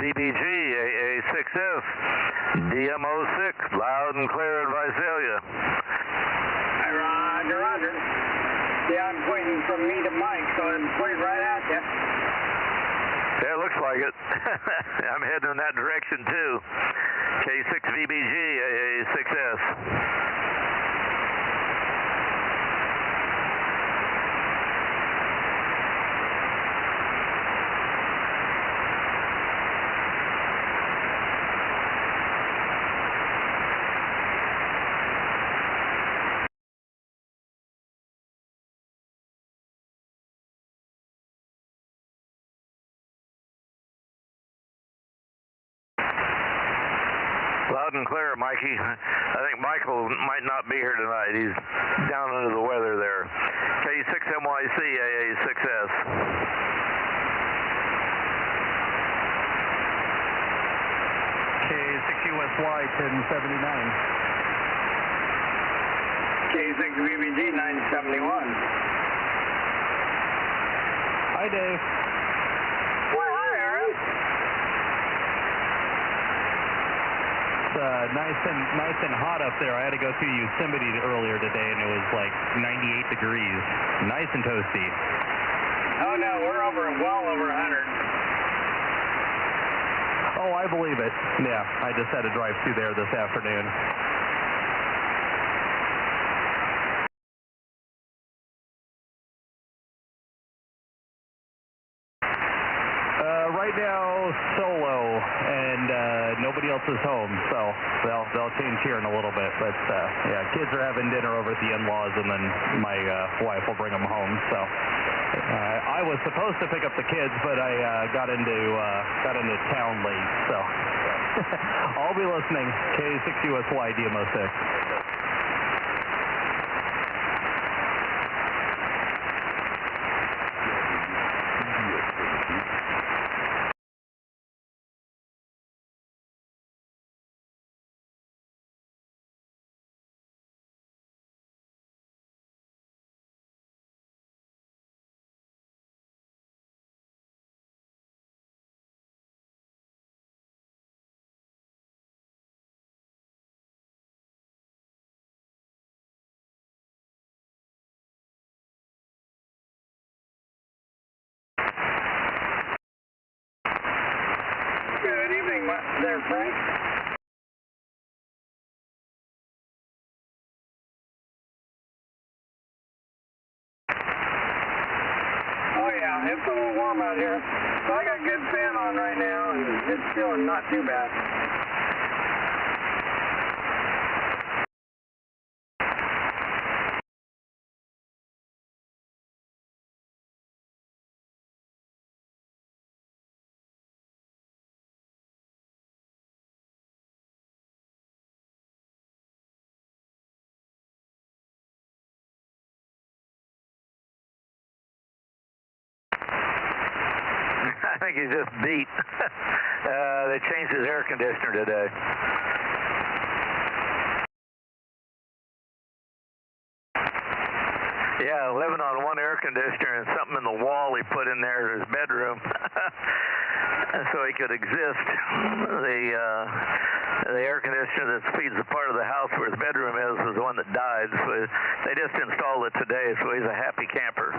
VBG, AA6S, DMO6, loud and clear in Visalia. Roger, roger. Yeah, I'm pointing from me to Mike, so I'm pointing right at you. Yeah, it looks like it. I'm heading in that direction too. K6VBG, AA6S. Loud and clear, Mikey. I think Michael might not be here tonight. He's down under the weather there. K6MYC, AA6S. K6USY, 1079. K6VBG 971. Hi, Dave. Well, hi, Aaron. Nice and hot up there. I had to go through Yosemite earlier today, and it was like 98 degrees. Nice and toasty. Oh, no, we're well over 100. Oh, I believe it. Yeah, I just had to drive through there this afternoon. Right now, solo, and nobody else is home, so they'll change here in a little bit. But yeah, kids are having dinner over at the in-laws, and then my wife will bring them home. So I was supposed to pick up the kids, but I got into town late, so I'll be listening. K6USY DMO6. Good evening, there, Frank. Oh, yeah, it's a little warm out here. So I got a good fan on right now, and it's feeling not too bad. I think he's just beat. They changed his air conditioner today. Yeah, living on one air conditioner and something in the wall he put in there in his bedroom so he could exist. The air conditioner that feeds the part of the house where his bedroom is was the one that died. So they just installed it today, so he's a happy camper.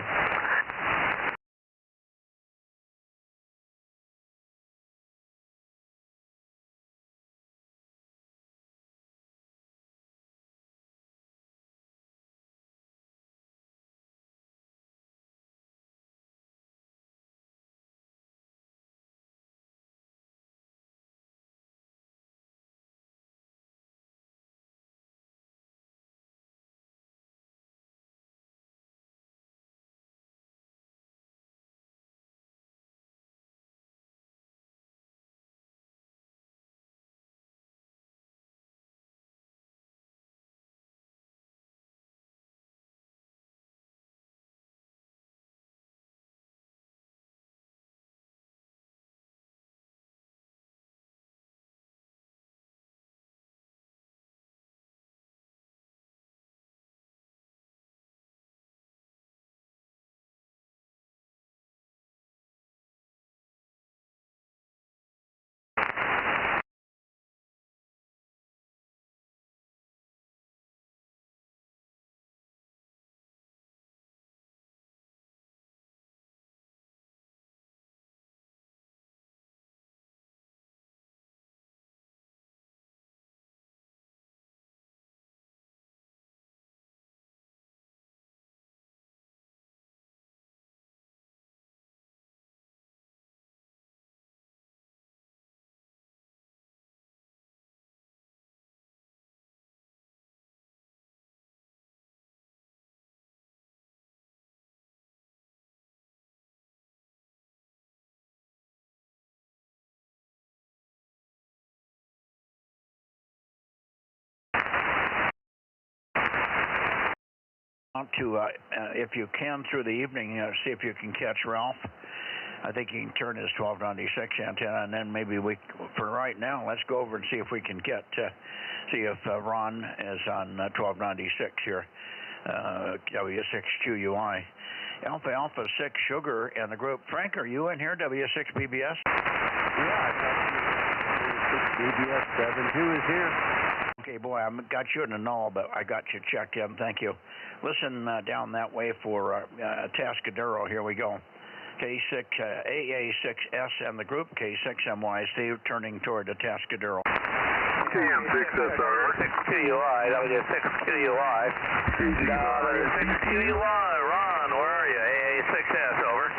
To, if you can through the evening, see if you can catch Ralph. I think he can turn his 1296 antenna, and then maybe we, for right now, let's go over and see if we can get, see if Ron is on 1296 here, W6QUI. Alpha Alpha 6 Sugar and the group. Frank, are you in here, W6BBS? Yeah, W6BBS 72 is here. Okay, boy, I got you in the null, but I got you checked in. Thank you. Listen down that way for Tascadero. Here we go. K6 AA6S and the group K6MYC turning toward the Tascadero. KM6SR. 6QUI, W6QUI. W6QUI, Ron, where are you? AA6S, over.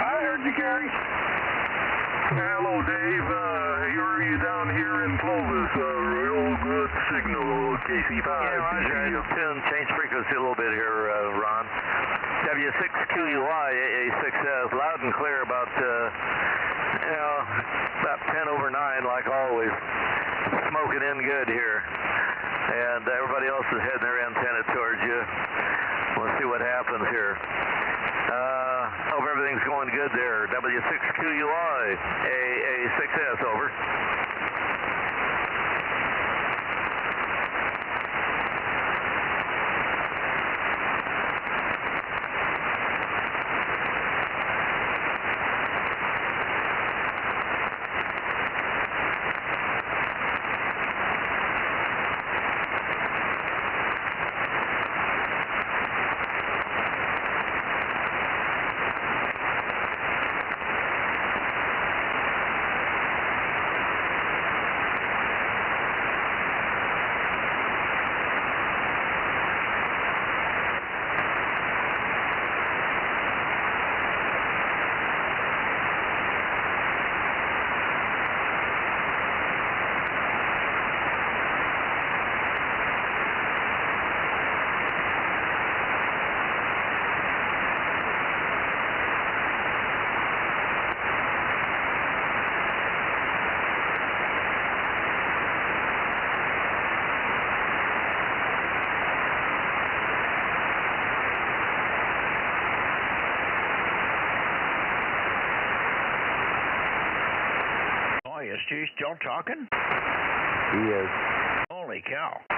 I heard you, Gary. Hello, Dave. You're down here in Clovis. Real good signal, KC5. Yeah, Roger. I just changed frequency a little bit here, Ron. W6QUI, AA6S, loud and clear about, about 10 over 9, like always. Smoking in good here. And everybody else is heading their antenna towards you. We'll see what happens here. Hope everything's going good there. W6QUI, AA6S, over. Is he still talking? He is. Holy cow. Yeah,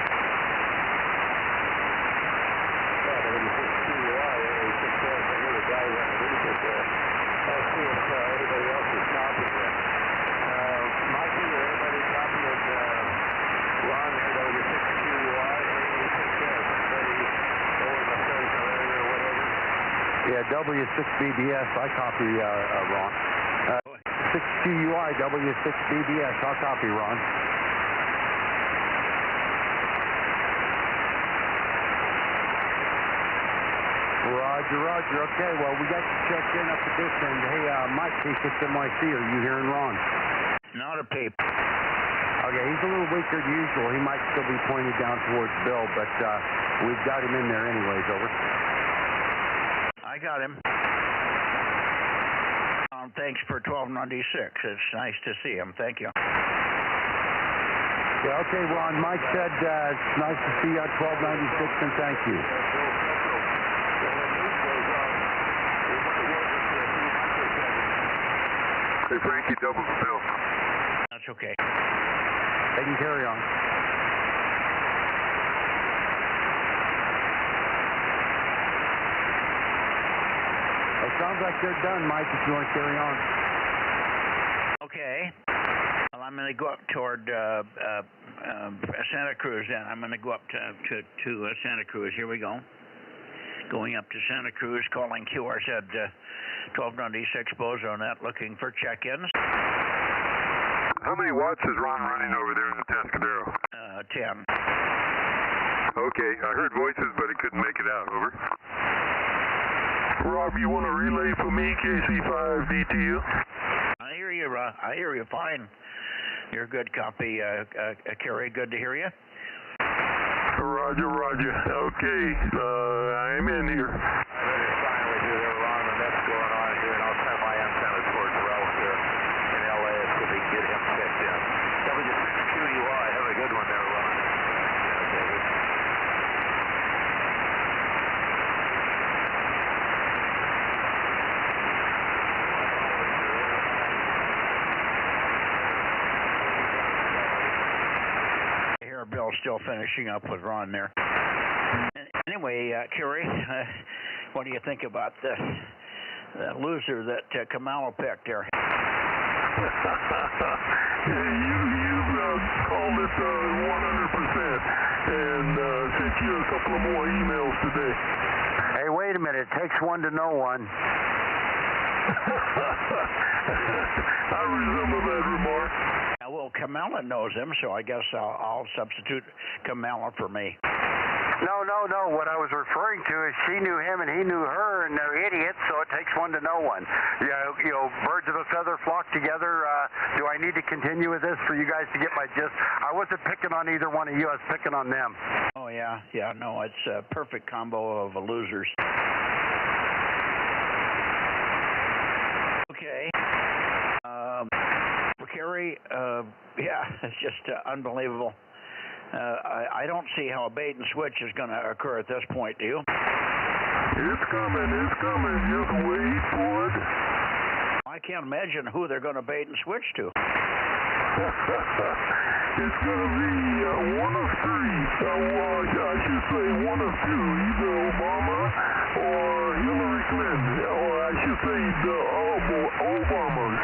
W6QUI, AA6S, I hear the guy underneath it there. I'll see if anybody else is copying it. Mikey, or anybody copying Ron there, W6QUI, AA6S, anybody over the Fresno area or whatever? Yeah, W6BBS, I copy Ron. 6QUI, W6BBS, I'll copy Ron. Roger. Okay, well, we got you checked in up at this end. Hey, Mike, K6MYC, are you hearing Ron? Not a peep. Okay, he's a little weaker than usual. He might still be pointed down towards Bill, but we've got him in there anyways, over. I got him. Thanks for 1296. It's nice to see him. Thank you. Yeah, okay, Ron. Mike said it's nice to see you on 1296, and thank you. Hey, Frankie, double the bill. That's okay. They can carry on. It sounds like they're done, Mike, if you want to carry on. Okay. Well, I'm going to go up toward Santa Cruz then. I'm going to go up to Santa Cruz. Here we go. Going up to Santa Cruz, calling QRZ 1296 Bozo Net, looking for check-ins. How many watts is Ron running over there in the Tascadero? 10. Okay, I heard voices, but I couldn't make it out. Over. Rob, you want to relay for me, KC5DTU? I hear you, I hear you fine. You're good copy. Kerry, good to hear you. Roger. Okay, I'm in here. I better sign with you there, Ron, and that's going on here, and I'll send my antenna towards Ralph there in LA so we can get him checked in. W6QUI, have a good one there, Ron. still finishing up with Ron there. Anyway, Kerry, what do you think about the loser that Kamala picked there? You've called it 100%, and sent you a couple of more emails today. Hey, wait a minute. It takes one to know one. I remember that remark. Well, Kamala knows him, so I guess I'll substitute Kamala for me. No. What I was referring to is she knew him and he knew her, and they're idiots, so it takes one to know one. You know, birds of a feather flock together. Do I need to continue with this for you guys to get my gist? I wasn't picking on either one of you. I was picking on them. Oh, yeah. No, it's a perfect combo of losers. Okay. Kerry, it's just unbelievable. I don't see how a bait and switch is going to occur at this point, do you? It's coming. Just wait for it. I can't imagine who they're going to bait and switch to. It's going to be one of three. I should say one of two, either Obama or Hillary Clinton, or I should say the Obamas.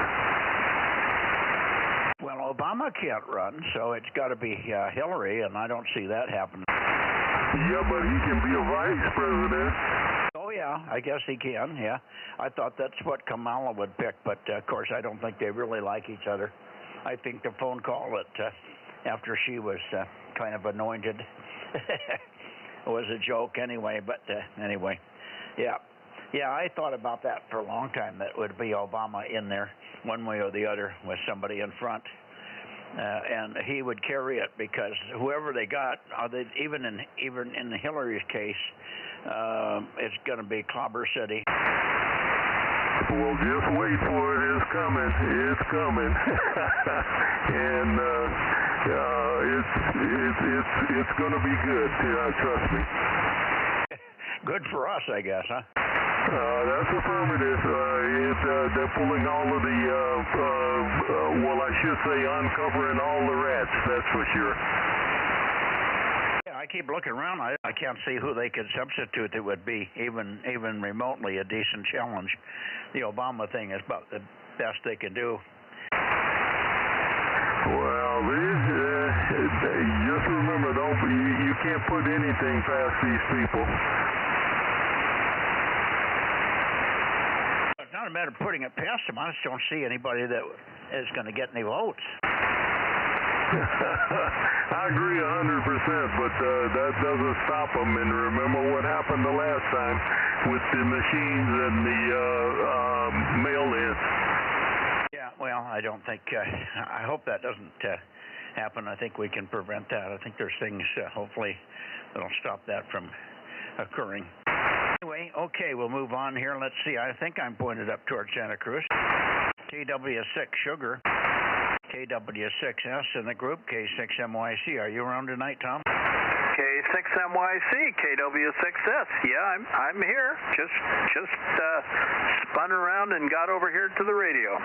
Well, Obama can't run, so it's got to be Hillary, and I don't see that happening. Yeah, but he can be a vice president. Oh, yeah, I guess he can, yeah. I thought that's what Kamala would pick, but, of course, I don't think they really like each other. I think the phone call that after she was kind of anointed was a joke anyway, but anyway, yeah, I thought about that for a long time, that would be Obama in there one way or the other with somebody in front, and he would carry it, because whoever they got, even in Hillary's case, it's going to be Clobber City. Well, just wait for it. It's coming. And it's going to be good. Trust me. Good for us, I guess, huh? That's affirmative. They're pulling all of the, I should say uncovering all the rats, that's for sure. Yeah, I keep looking around. I can't see who they could substitute that would be even remotely a decent challenge. The Obama thing is about the best they can do. Well, just remember, you can't put anything past these people. It's not a matter of putting it past them. I just don't see anybody that is going to get any votes. I agree 100%, but that doesn't stop them. And remember what happened the last time with the machines and the mail-ins. Yeah, well, I don't think, I hope that doesn't happen. I think we can prevent that. I think there's things, hopefully, that'll stop that from occurring. Anyway, okay, we'll move on here. Let's see. I think I'm pointed up towards Santa Cruz. KW6 Sugar, KW6S in the group, K6MYC. Are you around tonight, Tom? K6MYC, KW6S. Yeah, I'm here. Just spun around and got over here to the radio.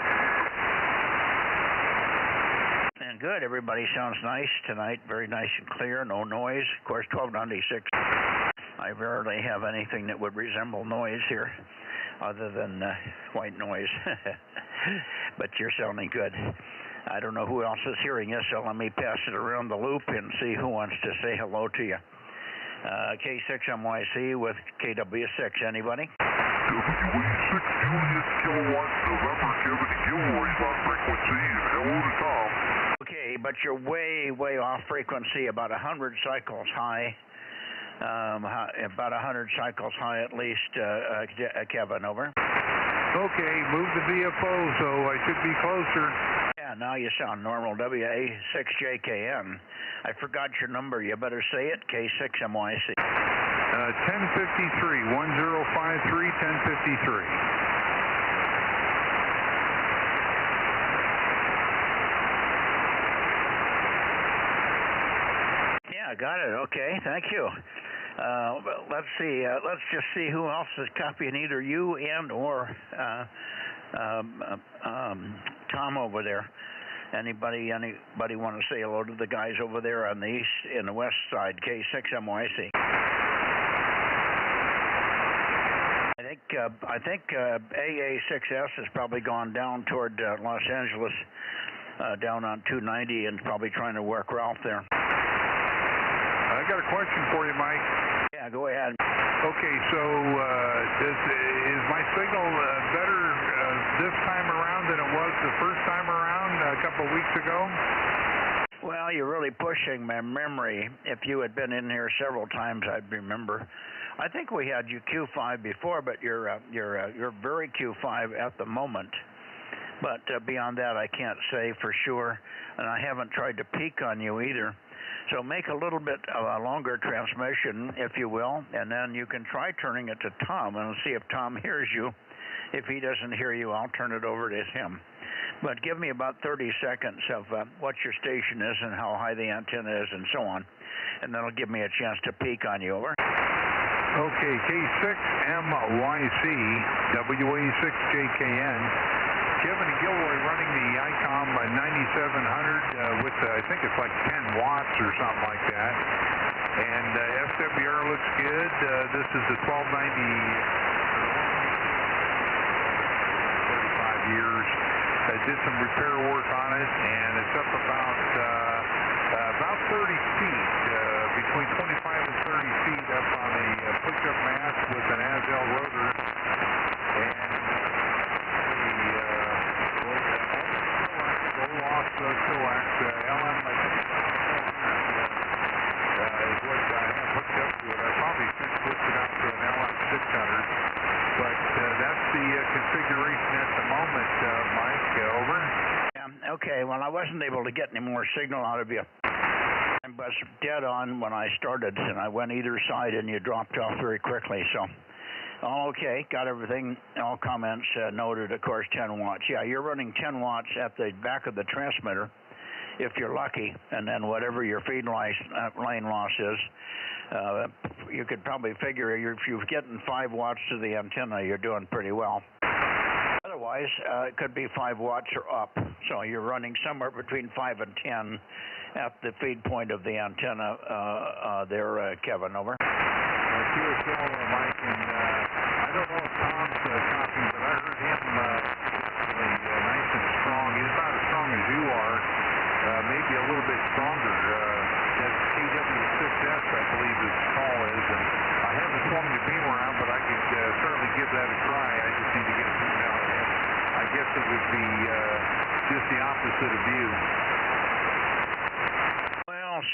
And good. Everybody sounds nice tonight. Very nice and clear. No noise. Of course, 1296. I rarely have anything that would resemble noise here, other than white noise. But you're sounding good. I don't know who else is hearing you, so let me pass it around the loop and see who wants to say hello to you. K6MYC with KW6. Anybody? W6 Julius kilowatts November 70 Gilroy's on frequency. Hello to Tom. Okay, but you're way off frequency, about 100 cycles high. About 100 cycles high at least. Kevin, over. Okay, move the VFO, so I should be closer. Yeah, now you sound normal. WA6JKN. I forgot your number. You better say it. K6MYC. 1053, 1053, 1053. Yeah, got it. Okay, thank you. Let's see. Let's just see who else is copying either you and or Tom over there. Anybody want to say hello to the guys over there on the east, in the west side, K6MYC? I think AA6S has probably gone down toward Los Angeles, down on 290, and probably trying to work Ralph there. I got a question for you, Mike. Yeah, go ahead. Okay, so is my signal better this time around than it was the first time around a couple of weeks ago? Well, you're really pushing my memory. If you had been in here several times, I'd remember. I think we had you Q5 before, but you're very Q5 at the moment. But beyond that, I can't say for sure, and I haven't tried to peak on you either. So make a little bit of a longer transmission, if you will, and then you can try turning it to Tom and see if Tom hears you. If he doesn't hear you, I'll turn it over to him. But give me about 30 seconds of what your station is and how high the antenna is and so on, and that'll give me a chance to peek on you. Over. Okay, K6MYC, WA6JKN. Kevin and Gilroy running the ICOM 9700 with, I think it's like 10 watts or something like that. And SWR looks good. This is the 1290, 35 years. I did some repair work on it, and it's up about 30 feet, between 25 and 30 feet up on a push-up mast with an Azel rotor. And coax, LM, I think is what I have hooked up to it. I probably since switched it out to an LM 600, but that's the configuration at the moment, Mike. Over. Yeah, okay, well, I wasn't able to get any more signal out of you. I was dead on when I started, and I went either side, and you dropped off very quickly, so... All okay, got everything, all comments noted, of course, 10 watts. Yeah, you're running 10 watts at the back of the transmitter, if you're lucky, and then whatever your feed lane loss is, you could probably figure if you're getting 5 watts to the antenna, you're doing pretty well. Otherwise, it could be 5 watts or up, so you're running somewhere between 5 and 10 at the feed point of the antenna there, Kevin, over. QSL, Mike, and I don't know if Tom's copying, but I heard him really nice and strong. He's not as strong as you are, maybe a little bit stronger. That KW6S, I believe his call is, and I haven't swung the beam around, but I could certainly give that a try. I just need to get a beam out of it. I guess it would be just the opposite of you.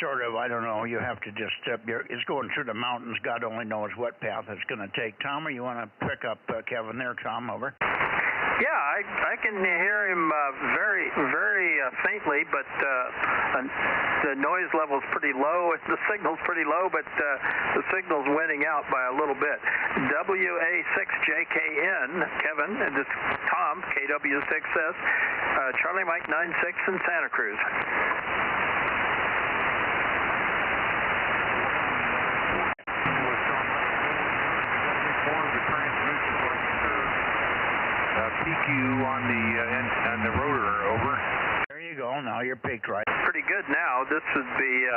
Sort of, I don't know. You have to just, it's going through the mountains. God only knows what path it's going to take. Tom, or you want to pick up Kevin there? Tom, over. Yeah, I can hear him very, very faintly, but the noise level's pretty low. The signal's pretty low, but the signal's winning out by a little bit. WA6JKN, Kevin, and this Tom, KW6S, Charlie Mike 96 in Santa Cruz. PQ on the rotor, over. There you go. Now you're peaked, right? Pretty good now. This would be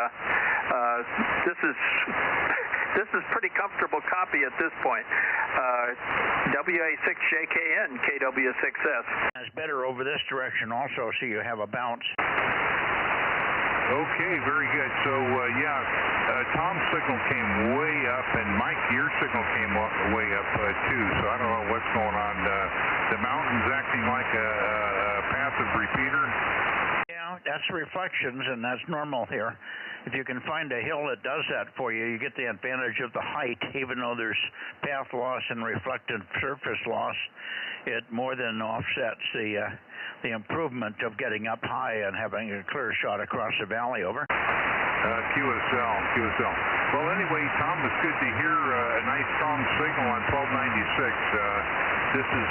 this is pretty comfortable copy at this point. WA6JKN, KW6S. It's better over this direction also, so you have a bounce. Okay, very good. So, Tom's signal came way up, and Mike, your signal came way up, too. So I don't know what's going on. The mountain's acting like a passive repeater. Yeah, that's reflections, and that's normal here. If you can find a hill that does that for you, you get the advantage of the height, even though there's path loss and reflected surface loss. It more than offsets the improvement of getting up high and having a clear shot across the valley, over. QSL. Well, anyway, Tom, it's good to hear a nice strong signal on 1296. This is,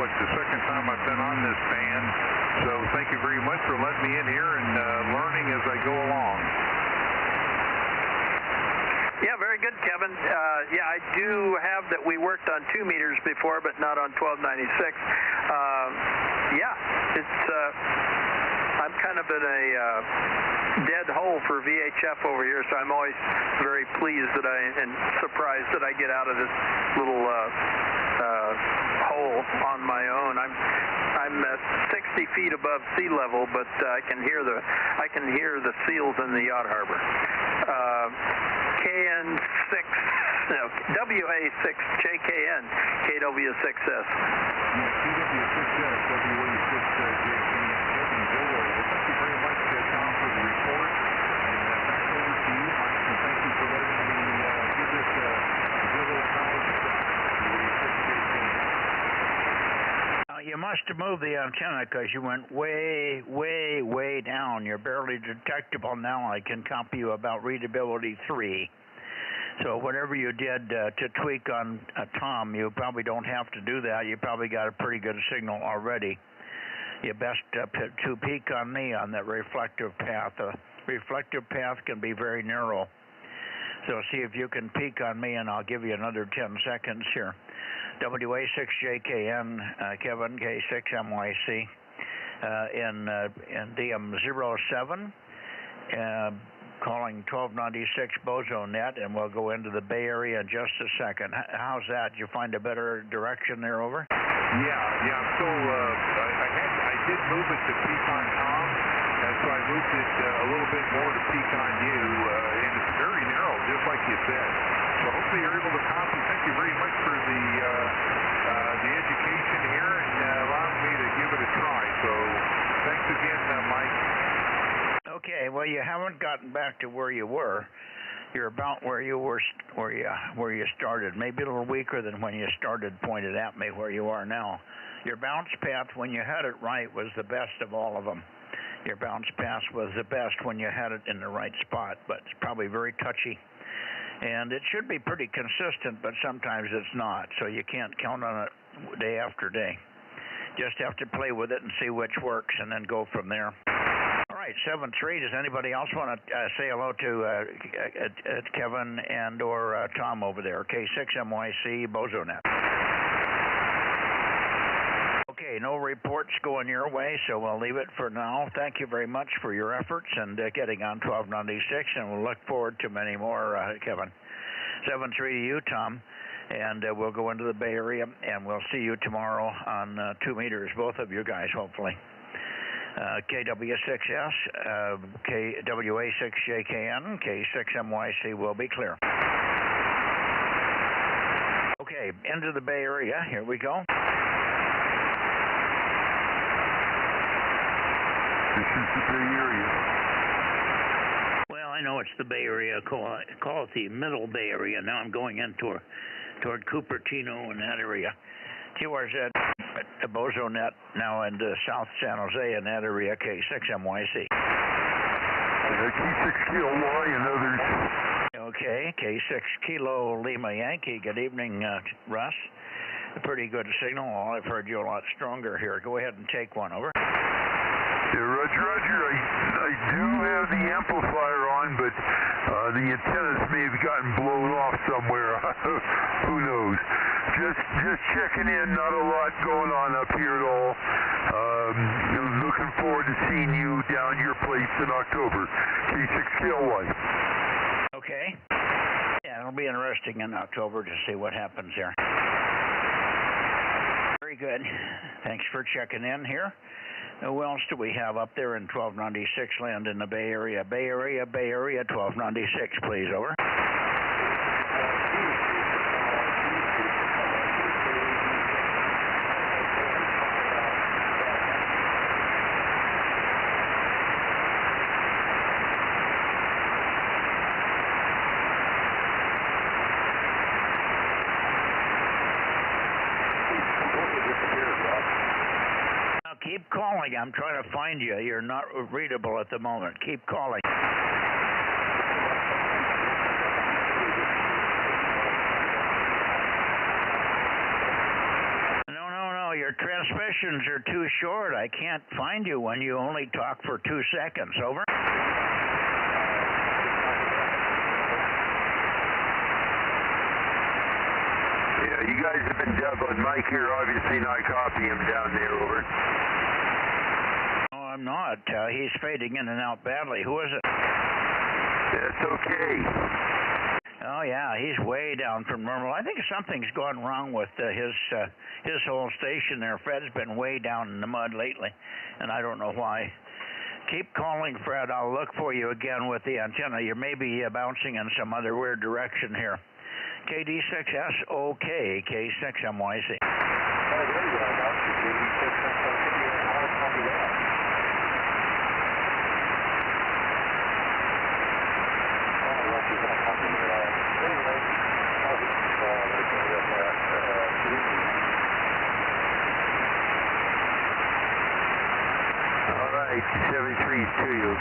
the second time I've been on this band, so thank you very much for letting me in here and learning as I go along. Yeah, very good, Kevin. Yeah, I do have that we worked on 2 meters before, but not on 1296. Yeah, it's I'm kind of of been a dead hole for VHF over here, so I'm always very pleased and surprised that I get out of this little hole on my own. I'm 60 feet above sea level, but I can hear the seals in the yacht harbor. WA6JKN, KW6S. KW6S, WA6JKN, Kevin Gilroy. Well, thank you very much, Tom, for the report. And back over to you, Mike, and thank you for letting me give this a good old college shot. You must have moved the antenna because you went way, way, way down. You're barely detectable now. I can copy you about readability 3. So whatever you did to tweak on Tom, you probably don't have to do that. You probably got a pretty good signal already. You best to peak on me on that reflective path. The reflective path can be very narrow. So see if you can peak on me, and I'll give you another 10 seconds here. WA6JKN, Kevin, K6MYC, in DM07, calling 1296 Bozo Net, and we'll go into the Bay Area in just a second. How's that? Did you find a better direction there, over? Yeah, so I did move it to peak on Tom, and so I moved it a little bit more to peak on you, and it's very narrow, just like you said. So hopefully you're able to copy. Thank you very much for the education here and allowing me to give it a try. So thanks again, Mike. Okay, well, you haven't gotten back to where you were. You're about where you were, where you started. Maybe a little weaker than when you started, pointed at me where you are now. Your bounce path, when you had it right, was the best of all of them. Your bounce path was the best when you had it in the right spot, but it's probably very touchy. And it should be pretty consistent, but sometimes it's not, so you can't count on it day after day. Just have to play with it and see which works, and then go from there. All right, 7-3. Does anybody else want to say hello to Kevin and or Tom over there? K6MYC, Bozo Net. Okay, no reports going your way, so we'll leave it for now. Thank you very much for your efforts and getting on 1296, and we'll look forward to many more, Kevin. 7-3 to you, Tom, and we'll go into the Bay Area, and we'll see you tomorrow on 2 meters, both of you guys, hopefully. KW6S, KWA6JKN, K6MYC will be clear. Okay, into the Bay Area. Here we go. This is the Bay Area. Well, I know it's the Bay Area. Call it the Middle Bay Area. Now I'm going in toward Cupertino and that area. QRZ, Bozo Net, now into South San Jose in that area, K6MYC. K6 Kilo Y and others. Okay, K6 Kilo Lima Yankee. Good evening, Russ. A pretty good signal. I've heard you a lot stronger here. Go ahead and take one, over. Yeah, Roger. I do have the amplifier on, but the antennas may have gotten blown off somewhere. Who knows? Just checking in. Not a lot going on up here at all. Looking forward to seeing you down your place in October. K6KLY. Okay. Yeah, it'll be interesting in October to see what happens there. Very good. Thanks for checking in here. Who else do we have up there in 1296 land in the Bay Area? Bay Area, 1296, please, over. Keep calling. I'm trying to find you. You're not readable at the moment. Keep calling. No. Your transmissions are too short. I can't find you when you only talk for 2 seconds. Over. Yeah, you guys have been deaf on Mike here. Obviously not copying him down there, over. Oh, I'm not. He's fading in and out badly. Who is it? It's okay. Oh, yeah, he's way down from normal. I think something's gone wrong with his whole station there. Fred's been way down in the mud lately, and I don't know why. Keep calling, Fred. I'll look for you again with the antenna. You may be bouncing in some other weird direction here. KD6SOK, K6MYC. Oh, there you go. That's the KD6SOK. I'll copy that. All right, 73's to you.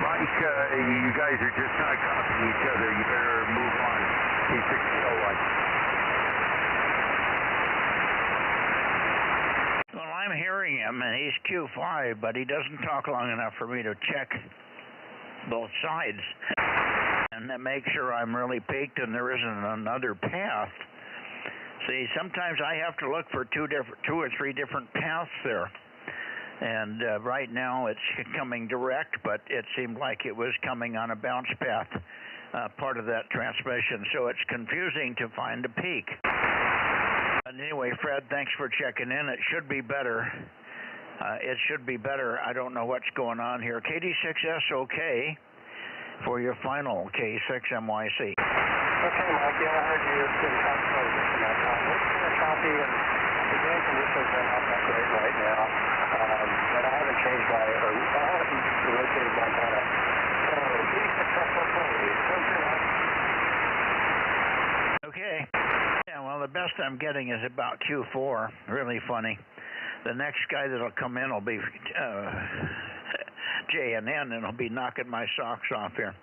Mike, you guys are just not copying each other. You better move on. K601. Well, I'm hearing him, and he's Q5, but he doesn't talk long enough for me to check both sides and make sure I'm really peaked and there isn't another path. See, sometimes I have to look for two or three different paths there. And right now it's coming direct, but it seemed like it was coming on a bounce path, part of that transmission. So it's confusing to find a peak. But anyway, Fred, thanks for checking in. It should be better. It should be better. I don't know what's going on here. KD6SOK for your final K6MYC. Okay, Mike, yeah, I heard you in contemplation from that time. It's kind of choppy, and the game conditions are not that great right now. But I haven't changed my, or I haven't rotated my antenna. So, please successful fully. Okay. Yeah, well, the best I'm getting is about Q4. Really funny. The next guy that'll come in will be JNN, and he'll be knocking my socks off here.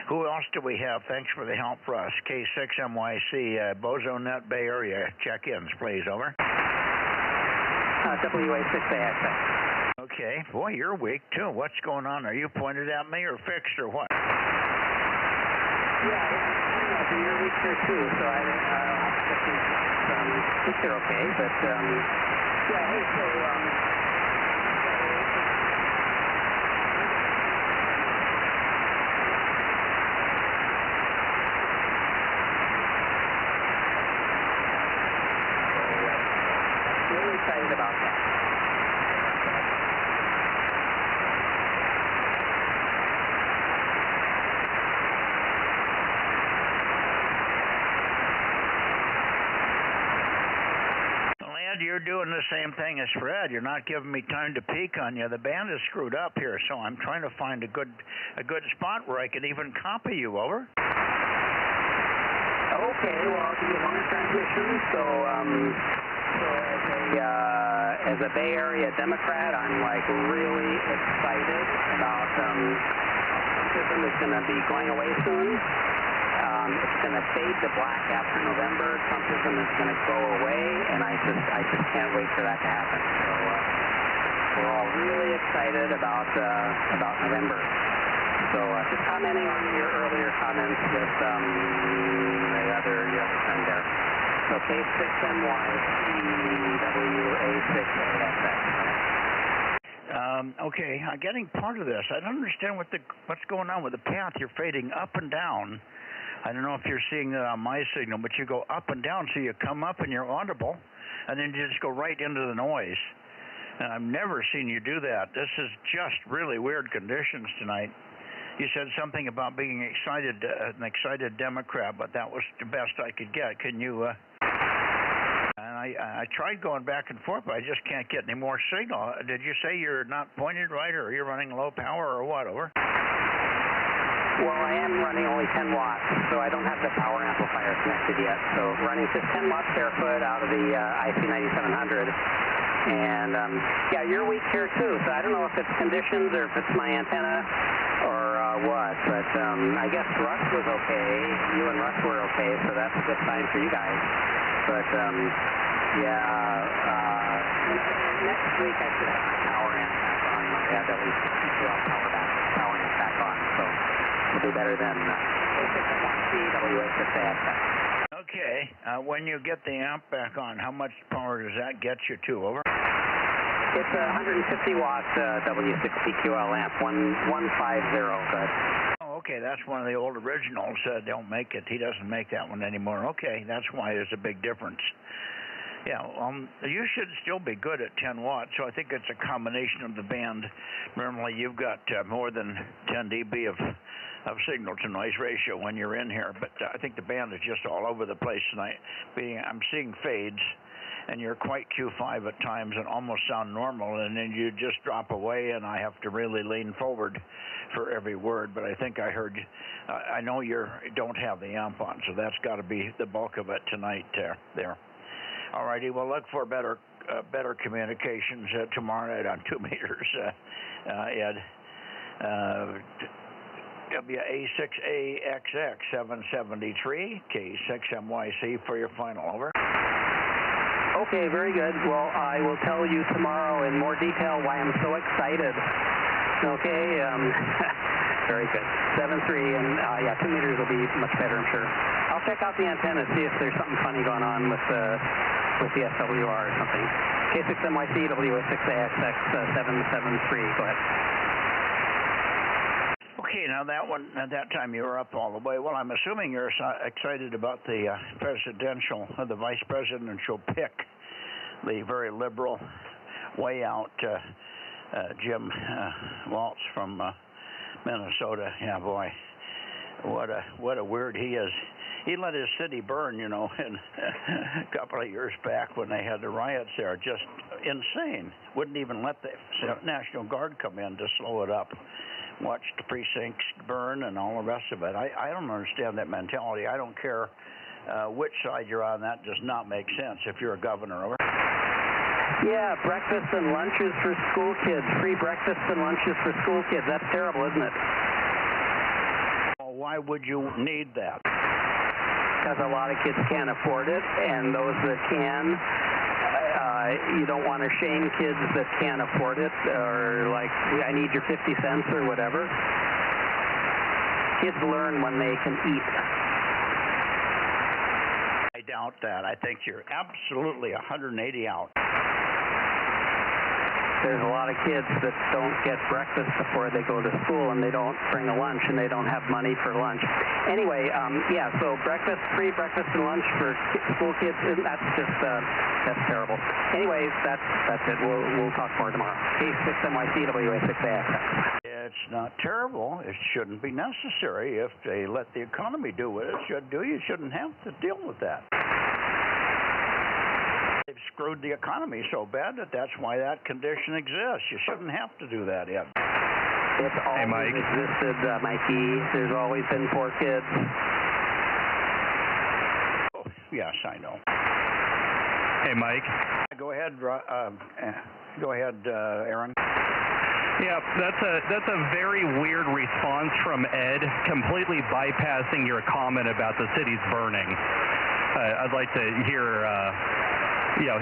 Who else do we have? Thanks for the help for us. K6MYC, Bozo Net Bay Area. Check-ins, please. Over. WA6AXX. Okay. Boy, you're weak, too. What's going on? Are you pointed at me or fixed or what? Yeah, it's your week here, too, so I don't have to get these weeks are okay, but, yeah, hey, so, really excited about that. You're doing the same thing as Fred. You're not giving me time to peek on you. The band is screwed up here, so I'm trying to find a good spot where I can even copy you. Over. Okay, well, I'll give you long transmission. So as a Bay Area Democrat, I'm like really excited about Trumpism is going to be going away soon. It's going to fade to black after November. Trumpism is going to go away, and I just can't wait for that to happen. So we're all really excited about November. So just commenting on your earlier comments with your other friend there. So K6MYCWA6AXX. Okay, I'm getting part of this. I don't understand what's going on with the path. You're fading up and down. I don't know if you're seeing that on my signal, but you go up and down, so you come up and you're audible, and then you just go right into the noise. And I've never seen you do that. This is just really weird conditions tonight. You said something about being excited, an excited Democrat, but that was the best I could get. Can you? And I tried going back and forth, but I just can't get any more signal. Did you say you're not pointed right, or you're running low power, or what? Over. Well, I am running only 10 watts, so I don't have the power amplifier connected yet. So running just 10 watts barefoot out of the IC9700. And, yeah, you're weak here, too. So I don't know if it's conditions or if it's my antenna or what. But I guess Russ was okay. You and Russ were okay, so that's a good sign for you guys. But, next week I should have my power amp back on. I have at least 62 power amp back on. So it'll be better than WA6AXX. Okay. When you get the amp back on, how much power does that get you to? Over. It's a 150 watt W6PQL amp, 150. But okay, that's one of the old originals. Don't make it. He doesn't make that one anymore. Okay, that's why there's a big difference. Yeah, you should still be good at 10 watts, so I think it's a combination of the band. Normally, you've got more than 10 dB of signal-to-noise ratio when you're in here, but I think the band is just all over the place tonight. I'm seeing fades, and you're quite Q5 at times and almost sound normal, and then you just drop away, and I have to really lean forward for every word, but I think I heard, I know you don't have the amp on, so that's got to be the bulk of it tonight there. All righty, we'll look for better communications tomorrow night on 2 meters, Ed. WA6AXX 773, K6MYC for your final, over. okay, very good. Well, I will tell you tomorrow in more detail why I'm so excited. Okay, very good. 7.3, and yeah, 2 meters will be much better, I'm sure. I'll check out the antenna, see if there's something funny going on with the SWR or something. K6MYC, WA6AXX 773, go ahead. Okay, now that one, at that time you were up all the way. Well, I'm assuming you're excited about the the vice presidential pick, the very liberal way out Jim Waltz from Minnesota. Yeah, boy, what a weird he is. He let his city burn, you know, in a couple of years back when they had the riots there. Just insane. Wouldn't even let the National Guard come in to slow it up. Watched the precincts burn and all the rest of it. I don't understand that mentality. I don't care which side you're on. That does not make sense if you're a governor. Over. Yeah, breakfast and lunches for school kids. Free breakfast and lunches for school kids. That's terrible, isn't it? Well, why would you need that? Because a lot of kids can't afford it, and those that can, you don't want to shame kids that can't afford it, or like, I need your 50 cents or whatever. Kids learn when they can eat. I doubt that. I think you're absolutely 180 out. There's a lot of kids that don't get breakfast before they go to school, and they don't bring a lunch, and they don't have money for lunch. Anyway, yeah, so breakfast, free breakfast and lunch for school kids, that's just, that's terrible. Anyway, that's it. We'll talk more tomorrow. K6MYC, WA6AXX. It's not terrible. It shouldn't be necessary if they let the economy do what it should do. You shouldn't have to deal with that. They've screwed the economy so bad that's why that condition exists. You shouldn't have to do that, Ed. It's always existed, Mikey. There's always been poor kids. Oh, yes, I know. Hey, Mike. Go ahead, Aaron. Yeah, that's a very weird response from Ed, completely bypassing your comment about the city's burning. I'd like to hear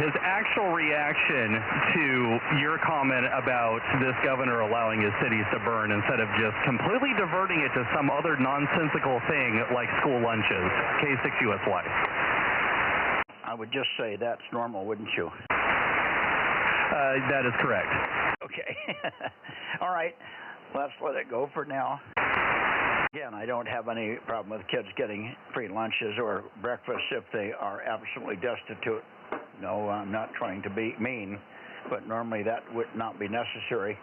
his actual reaction to your comment about this governor allowing his cities to burn instead of just completely diverting it to some other nonsensical thing like school lunches. K6USY. I would just say that's normal, wouldn't you? That is correct. Okay. All right. Let's let it go for now. Again, I don't have any problem with kids getting free lunches or breakfast if they are absolutely destitute. No, I'm not trying to be mean, but normally that would not be necessary.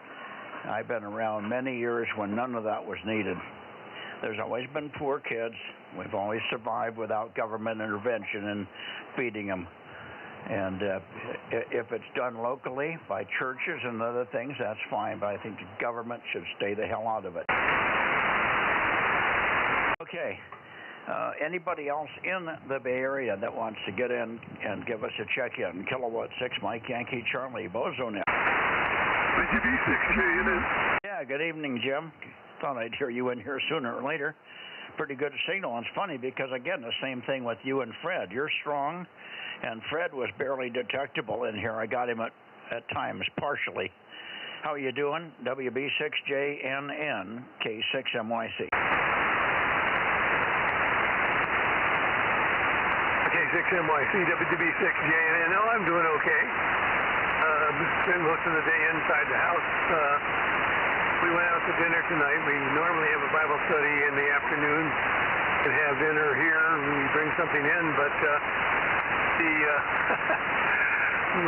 I've been around many years when none of that was needed. There's always been poor kids. We've always survived without government intervention and feeding them. And if it's done locally by churches and other things, that's fine, but I think the government should stay the hell out of it. Okay. Anybody else in the Bay Area that wants to get in and give us a check-in? Kilowatt 6, Mike Yankee Charlie, Bozo Net. Yeah, good evening, Jim. Thought I'd hear you in here sooner or later. Pretty good signal. And it's funny because, again, the same thing with you and Fred. You're strong, and Fred was barely detectable in here. I got him at times, partially. How are you doing? WB6JNN, K6MYC. K6MYC, WB6JNN. No, I'm doing okay. spend most of the day inside the house. We went out to dinner tonight. We normally have a Bible study in the afternoon and have dinner here. We bring something in, but the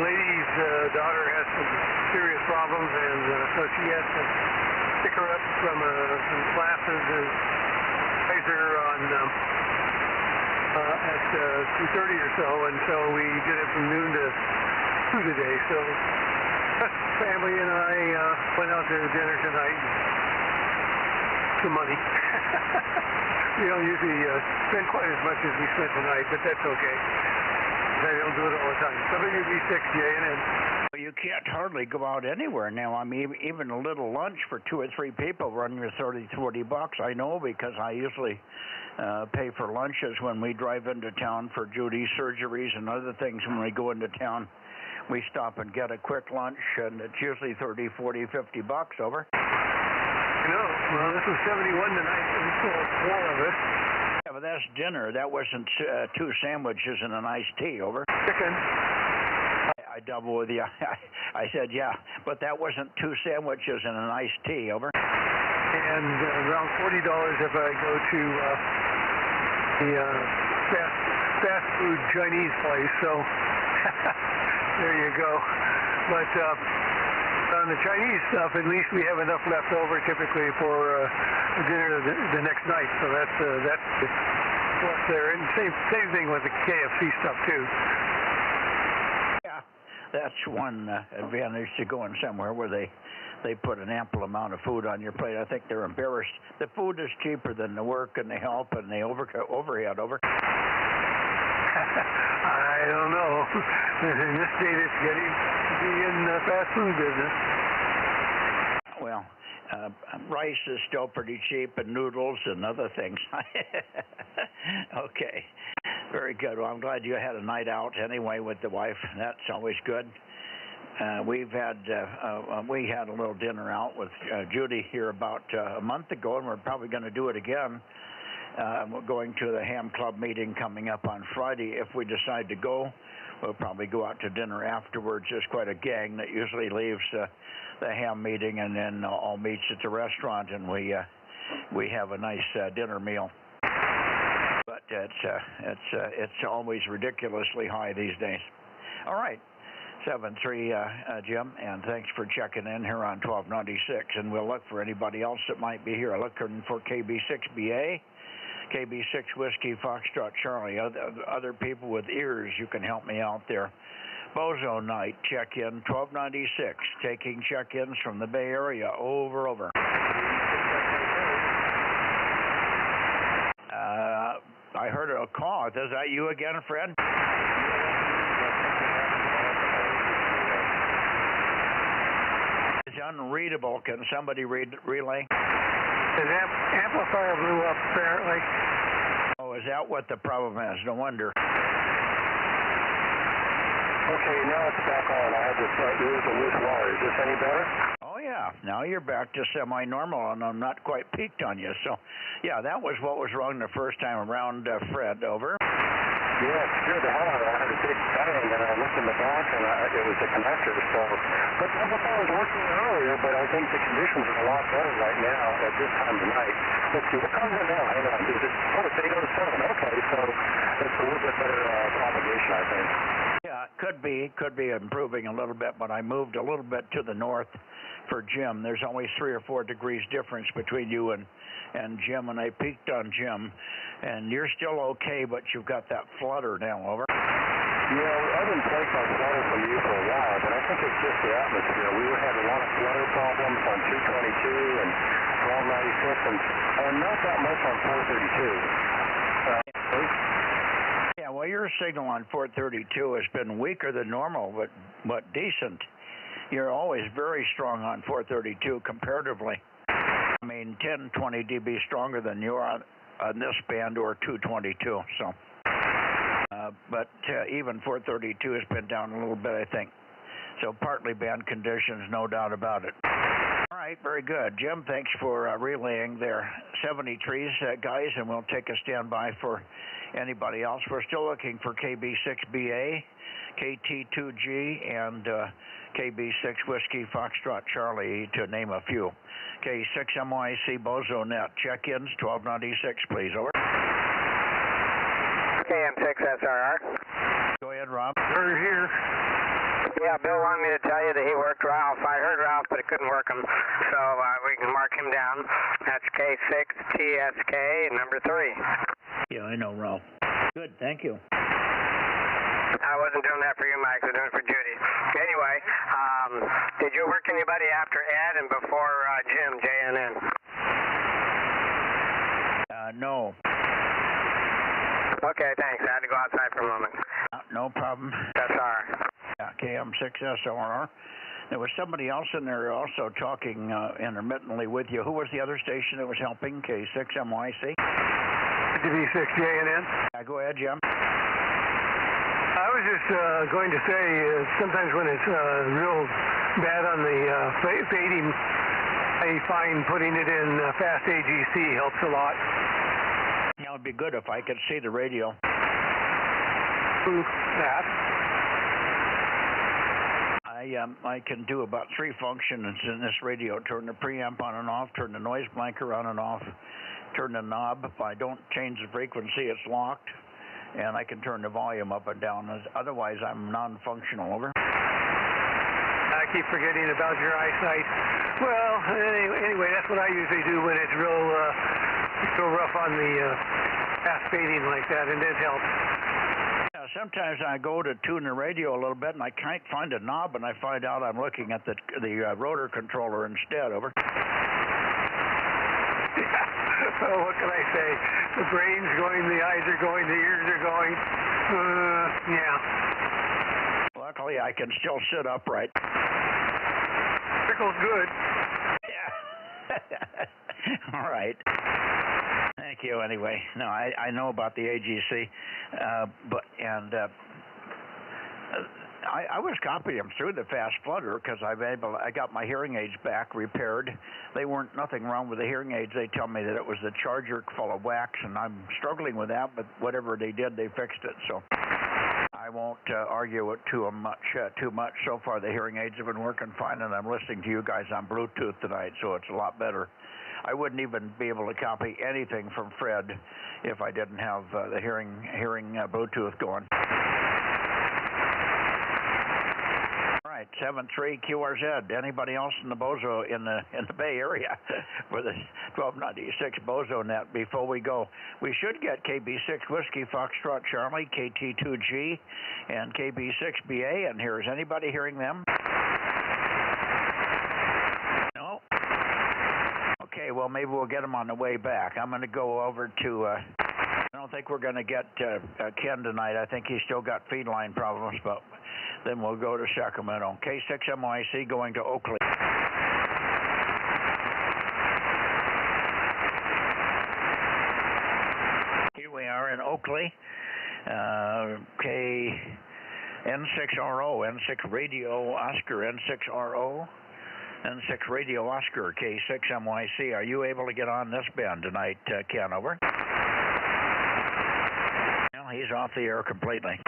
lady's daughter has some serious problems, and so she has to pick her up from some classes and raise her on at 2:30 or so, and so we did it from noon to 2 today. So family and I went out to dinner tonight. Some money. We don't usually spend quite as much as we spent tonight, but that's okay. I don't do it all the time. WB6, JNN. You can't hardly go out anywhere now. I mean, even a little lunch for 2 or 3 people run you $30-40. I know because I usually pay for lunches when we drive into town for Judy's surgeries and other things. When we go into town, we stop and get a quick lunch, and it's usually $30, $40, $50 over. No, well, this was 71 tonight. We still have 4 of it. Yeah, but that's dinner. That wasn't 2 sandwiches and an iced tea, over. Chicken. I double with you. I said, yeah, but that wasn't 2 sandwiches and an iced tea, over. And around $40 if I go to the fast food Chinese place, so there you go. But on the Chinese stuff, at least we have enough left over typically for dinner the next night, so that's plus there. And same thing with the KFC stuff too. Yeah, that's one advantage to going somewhere where they put an ample amount of food on your plate. I think they're embarrassed. The food is cheaper than the work and the help and the overhead, over. I don't know. In this state, it's getting to be in the fast food business. Well, rice is still pretty cheap, and noodles and other things. Okay, very good. Well, I'm glad you had a night out anyway with the wife. That's always good. We had a little dinner out with Judy here about a month ago, and we're probably going to do it again. We're going to the Ham Club meeting coming up on Friday. If we decide to go, we'll probably go out to dinner afterwards. There's quite a gang that usually leaves the ham meeting and then all meets at the restaurant, and we have a nice dinner meal. But it's always ridiculously high these days. All right. 7-3, Jim, and thanks for checking in here on 1296. And we'll look for anybody else that might be here. Looking for KB6BA, KB6 Whiskey Foxtrot Charlie. Other people with ears, you can help me out there. Bozo Night, check in 1296, taking check-ins from the Bay Area. Over. I heard a call. Is that you again, Fred? Unreadable. Can somebody relay? His amplifier blew up, apparently. Oh, is that what the problem is? No wonder. Okay, now it's back on. I had to use a loose wire. Is this any better? Oh, yeah. Now you're back to semi-normal, and I'm not quite peaked on you. So, yeah, that was what was wrong the first time around, Fred. Over. Yeah, it scared the hell out of me. I had a big bang, and I looked in the back, and it was the connector. So, but the amplifier was working earlier, but I think the conditions are a lot better right now at this time of night. Let's see, what time is it now? Hang on. Is it, it's 8:07. Okay, so it's a little bit better propagation, I think. Yeah, could be improving a little bit, but I moved a little bit to the north for Jim. There's only 3 or 4 degrees difference between you and Jim, and I peaked on Jim. And you're still okay, but you've got that flutter now, over. Yeah, I've been playing on flutter for you for a while, but I think it's just the atmosphere. We had a lot of flutter problems on 222 and 1296, and not that much on 432. Yeah, well, your signal on 432 has been weaker than normal, but decent. You're always very strong on 432 comparatively. I mean, 10, 20 dB stronger than you are on this band or 222. So, but even 432 has been down a little bit, I think. So partly band conditions, no doubt about it. All All right, very good. Jim, thanks for relaying their 70 trees, guys, and we'll take a standby for anybody else. We're still looking for KB6BA, KT2G, and KB6 Whiskey Foxtrot Charlie, to name a few. K6MYC Bozo Net. Check-ins 1296, please. Over. KM6SRR. Go ahead, Rob. They're here. Yeah, Bill wanted me to tell you that he worked Ralph. I heard Ralph, but he couldn't work him, so we can mark him down. That's K6TSK number 3. Yeah, I know, Ralph. Good, thank you. I wasn't doing that for you, Mike. I was doing it for Judy. Anyway, did you work anybody after Ed and before Jim, JNN? No. Okay, thanks. I had to go outside for a moment. No problem. That's all right. Yeah, KM6SRR. There was somebody else in there also talking intermittently with you. Who was the other station that was helping? K6MYC? DB6JNN. Yeah, go ahead, Jim. I was just going to say, sometimes when it's real bad on the fading, I find putting it in fast AGC helps a lot. Yeah, it would be good if I could see the radio. That. I can do about 3 functions in this radio. Turn the preamp on and off, turn the noise blanker on and off, turn the knob. If I don't change the frequency, it's locked. And I can turn the volume up and down. Otherwise, I'm non-functional. Over. I keep forgetting about your eyesight. Well, anyway, that's what I usually do when it's real rough on the fast fading like that, and it helps. Yeah, sometimes I go to tune the radio a little bit, and I can't find a knob, and I find out I'm looking at the rotor controller instead. Over. Oh, what can I say? The brain's going, the eyes are going, the ears are going. Yeah. Luckily, I can still sit upright. Tickle's good. Yeah. All right. Thank you. Anyway, no, I know about the AGC, I was copying them through the fast flutter because I got my hearing aids back repaired. They weren't nothing wrong with the hearing aids. They tell me that it was the charger full of wax, and I'm struggling with that. But whatever they did, they fixed it. So I won't argue it too much. So far, the hearing aids have been working fine, and I'm listening to you guys on Bluetooth tonight, so it's a lot better. I wouldn't even be able to copy anything from Fred if I didn't have the hearing Bluetooth going. All right, 73 QRZ. Anybody else in the Bozo in the Bay Area for the 1296 Bozo Net? Before we go, we should get KB6 Whiskey Foxtrot Charlie, KT2G, and KB6BA in here. Is anybody hearing them? No. Okay, well, maybe we'll get them on the way back. I'm going to go over to, I don't think we're going to get Ken tonight. I think he's still got feed line problems, but then we'll go to Sacramento. K6MYC going to Oakley. Here we are in Oakley. N6RO, N6 Radio Oscar, N6RO. N6 Radio Oscar, K6MYC. Are you able to get on this band tonight, Ken? Over. Well, he's off the air completely.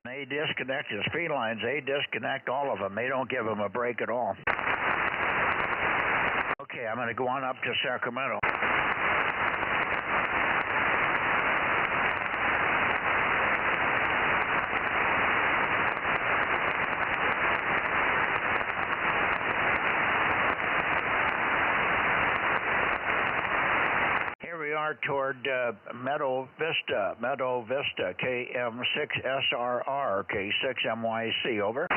They disconnect his feed lines. They disconnect all of them. They don't give him a break at all. Okay, I'm going to go on up to Sacramento. Toward Meadow Vista, KM6SRR, K6MYC, over.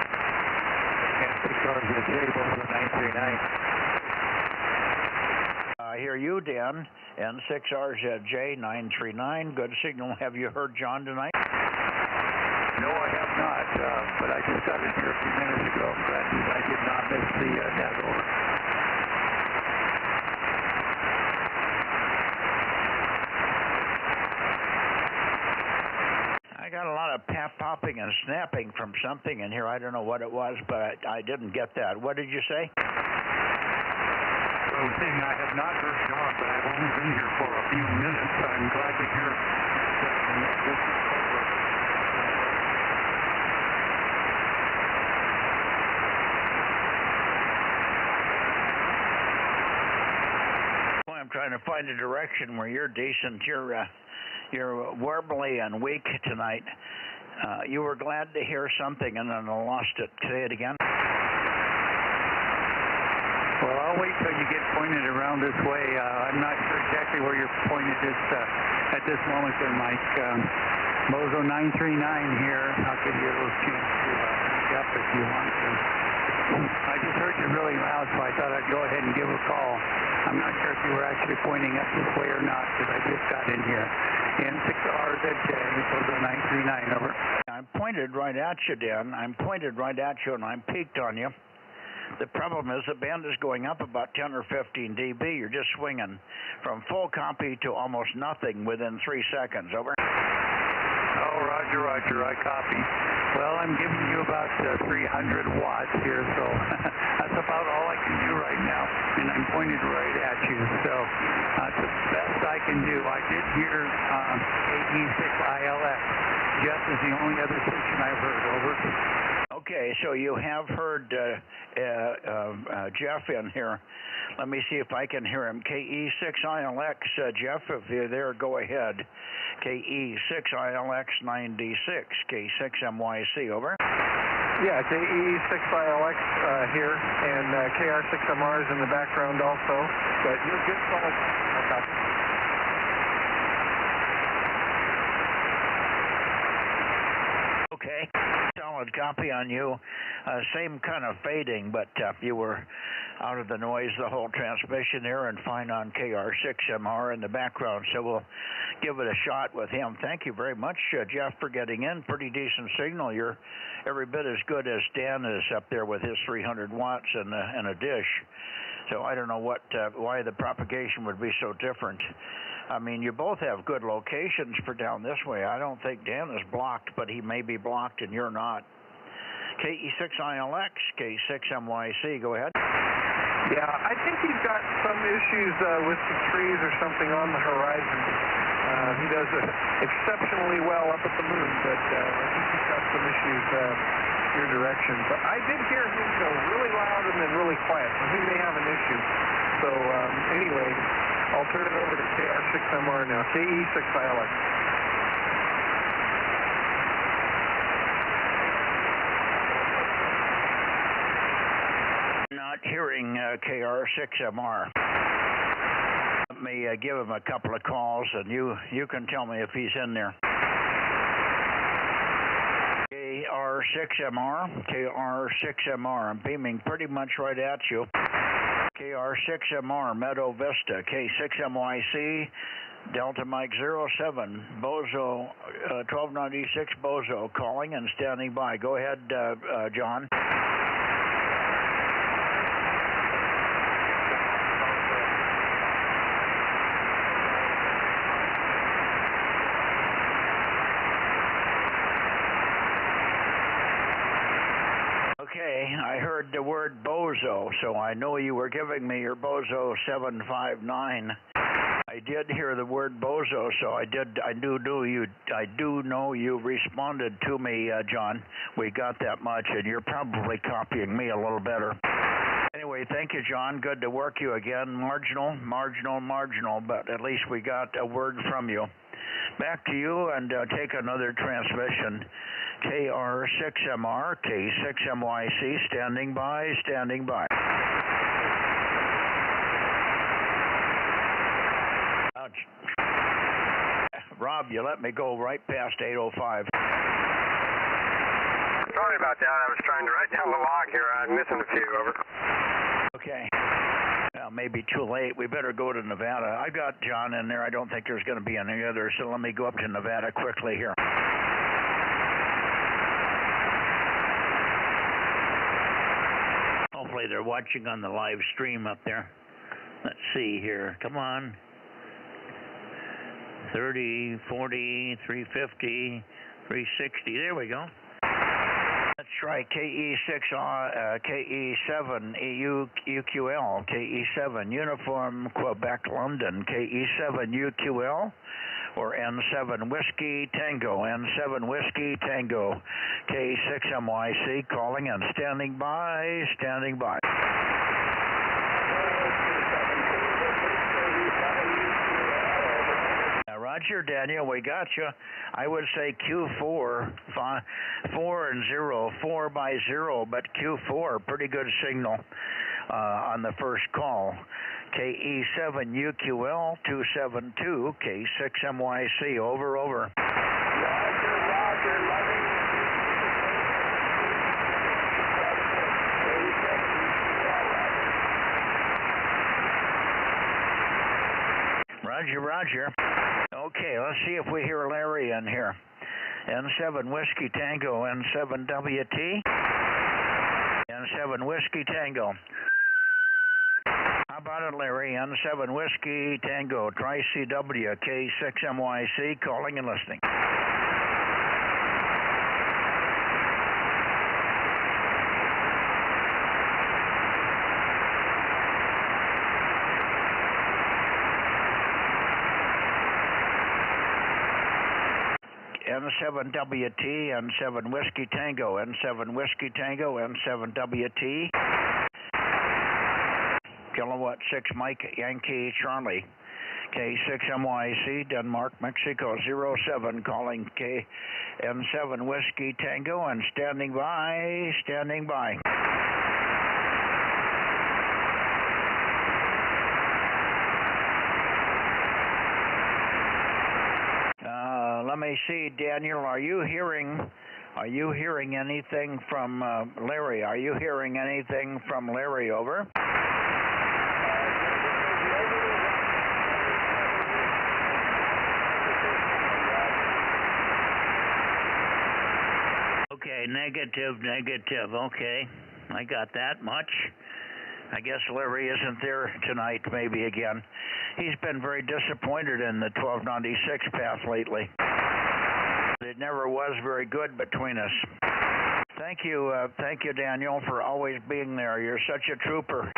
I hear you, Dan, N6RZJ939, good signal. Have you heard John tonight? No, I have not, but I just got in here a few minutes ago. I'm glad I did not miss the net. Over. Got a lot of popping popping and snapping from something in here. I don't know what it was, but I didn't get that. What did you say? I was saying I have not heard John, but I've only been here for a few minutes. I'm glad to hear that this is over. Well, I'm trying to find a direction where you're decent. You're warbly and weak tonight. You were glad to hear something, and then I lost it. Say it again. Well, I'll wait till you get pointed around this way. I'm not sure exactly where you're pointed at this moment there, Mike. Bozo 939 here. I'll give you a little chance to speak up if you want to. I just heard you really loud, so I thought I'd go ahead and give a call. I'm not sure if you were actually pointing up this way or not, because I just got in here. And 6RZJ, Bozo 939, over. I'm pointed right at you, Dan. I'm pointed right at you, and I'm peaked on you. The problem is the band is going up about 10 or 15 dB. You're just swinging from full copy to almost nothing within 3 seconds. Over. Oh, roger, I copy. Well, I'm giving you about 300 watts here, so that's about all I can do right now. And I'm pointed right at you, so that's the best I can do. I did hear AE6ILX. Jeff is the only other station I've heard. Over. Okay, so you have heard Jeff in here. Let me see if I can hear him. KE6ILX, Jeff, if you're there, go ahead. KE6ILX 96, K6MYC, over. Yeah, KE6ILX here, and KR6MR is in the background also. But you're good, solid. Okay, solid copy on you. Same kind of fading, but you were out of the noise the whole transmission there and fine on KR6MR in the background. So we'll give it a shot with him. Thank you very much, Jeff, for getting in. Pretty decent signal. You're every bit as good as Dan is up there with his 300 watts and a dish. So I don't know why the propagation would be so different. I mean, you both have good locations for down this way. I don't think Dan is blocked, but he may be blocked and you're not. KE6ILX, K6MYC, go ahead. Yeah, I think he's got some issues with some trees or something on the horizon. He does exceptionally well up at the moon, but I think he's got some issues your direction. But I did hear him go really loud and then really quiet, so he may have an issue. So anyway, I'll turn it over to KR6MR now, KE6ILX. Not hearing KR6MR. Let me give him a couple of calls, and you can tell me if he's in there. KR6MR, KR6MR. I'm beaming pretty much right at you. KR6MR, Meadow Vista, K6MYC, Delta Mike 07, Bozo, 1296 Bozo, calling and standing by. Go ahead, John. Okay, I heard the word Bozo, so I know you were giving me your Bozo 759. I did hear the word Bozo, so I do know you responded to me, John. We got that much, and you're probably copying me a little better. Anyway, thank you, John. Good to work you again. Marginal, but at least we got a word from you. Back to you, and take another transmission. KR6MR, K6MYC, standing by. Ouch. Rob, you let me go right past 805. Sorry about that. I was trying to write down the log here. I'm missing a few, over. Okay. Well, maybe too late. We better go to Nevada. I got John in there. I don't think there's going to be any others, so let me go up to Nevada quickly here. Hopefully they're watching on the live stream up there. Let's see here. Come on. 30, 40, 350, 360. There we go. Let's try KE7 UQL, KE7 Uniform Quebec London, KE7 UQL, or N7 Whiskey Tango, N7 Whiskey Tango, K6MYC calling and standing by, standing by. Roger, Daniel, we got you. I would say Q4, 4 and 0, 4 by 0, but Q4, pretty good signal on the first call. KE7 UQL 272, K6MYC, over, over. Roger, Roger. Okay, let's see if we hear Larry in here. N7 Whiskey Tango, N7WT. N7 Whiskey Tango. How about it, Larry? N7 Whiskey Tango, Tri-CW, K6MYC, calling and listening. N7WT, N7 Whiskey Tango, N7 Whiskey Tango, N7WT. Kilowatt 6 Mike Yankee Charlie. K6MYC, Denmark, Mexico 07, calling N7 Whiskey Tango and standing by, standing by. Let me see, Daniel, are you hearing anything from Larry? Are you hearing anything from Larry, over? Okay, negative, okay. I got that much. I guess Larry isn't there tonight, maybe again. He's been very disappointed in the 1296 path lately. It never was very good between us. Thank you, Daniel, for always being there. You're such a trooper.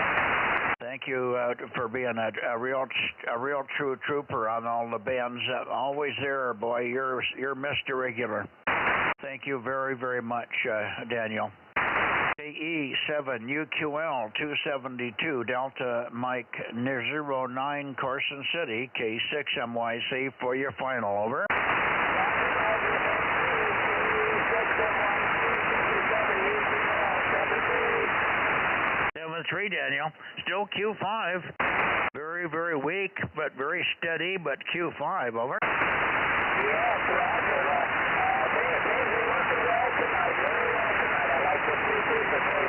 Thank you for being a real true trooper on all the bands. Always there, boy. You're Mr. Regular. Thank you very, very much, Daniel. KE7 UQL 272 Delta Mike near 09 Carson City, K6MYC for your final, over. 7-3, Daniel. Still Q5. Very, very weak, but very steady, but Q5, over. Yes, Roger. Things are working well tonight. Very well tonight. I like this new frequency.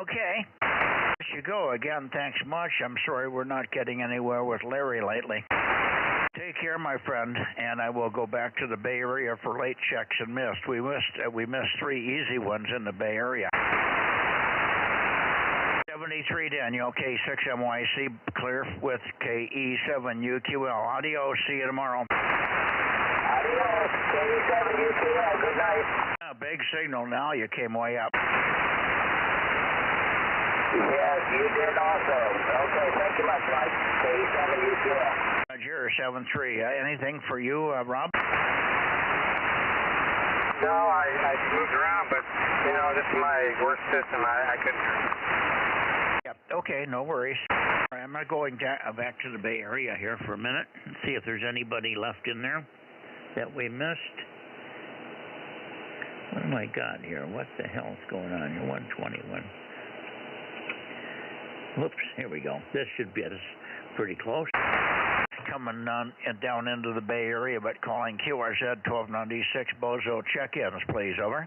Okay. There you go. Again, thanks much. I'm sorry we're not getting anywhere with Larry lately. Take care, my friend, and I will go back to the Bay Area for late checks and missed. We missed 3 easy ones in the Bay Area. 73, Daniel, K6MYC, clear with KE7 UQL. Adios, see you tomorrow. Adios, KE7 UQL, good night. Big signal now, you came way up. Yes, you did also. Okay, thank you much, Mike. KE7 UQL. Roger, 7-3. Anything for you, Rob? No, I moved around, but, you know, this is my work system. I couldn't. Yep, okay, no worries. I'm not going back to the Bay Area here for a minute and see if there's anybody left in there that we missed. What am I got here? What the hell's going on here? 121. Whoops, here we go. This should be pretty close. Coming down into the Bay Area, but calling QRZ 1296 Bozo check-ins, please, over.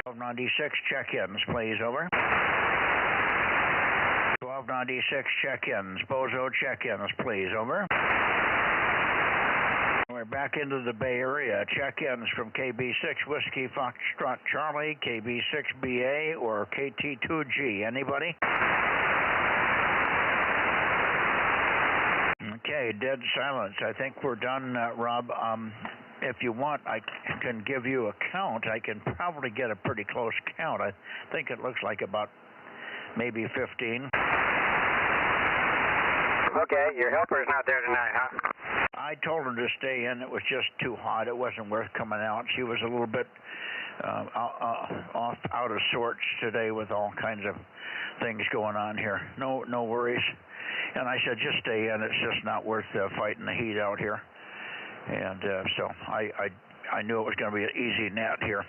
1296 check-ins, please, over. 1296 check-ins, Bozo check-ins, please, over. We're back into the Bay Area. Check-ins from KB6 Whiskey Foxtrot Charlie, KB6BA, or KT2G. Anybody? Okay, dead silence. I think we're done, Rob. if you want, I can give you a count. I can probably get a pretty close count. I think it looks like about maybe 15. Okay, your helper's not there tonight, huh? I told her to stay in. It was just too hot. It wasn't worth coming out. She was a little bit out of sorts today with all kinds of things going on here. No worries. And I said, just stay in. It's just not worth fighting the heat out here. And so I knew it was going to be an easy net here.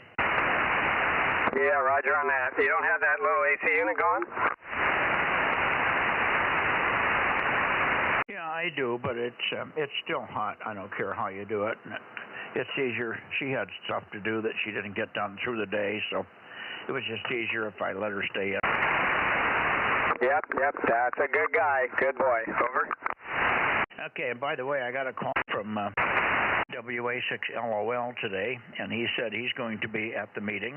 Yeah, roger on that. You don't have that little AC unit going? Yeah, I do, but it's still hot. I don't care how you do it. It's easier. She had stuff to do that she didn't get done through the day, so it was just easier if I let her stay in. Yep, that's a good guy. Good boy. Over. Okay, and by the way, I got a call from WA6LOL today, and he said he's going to be at the meeting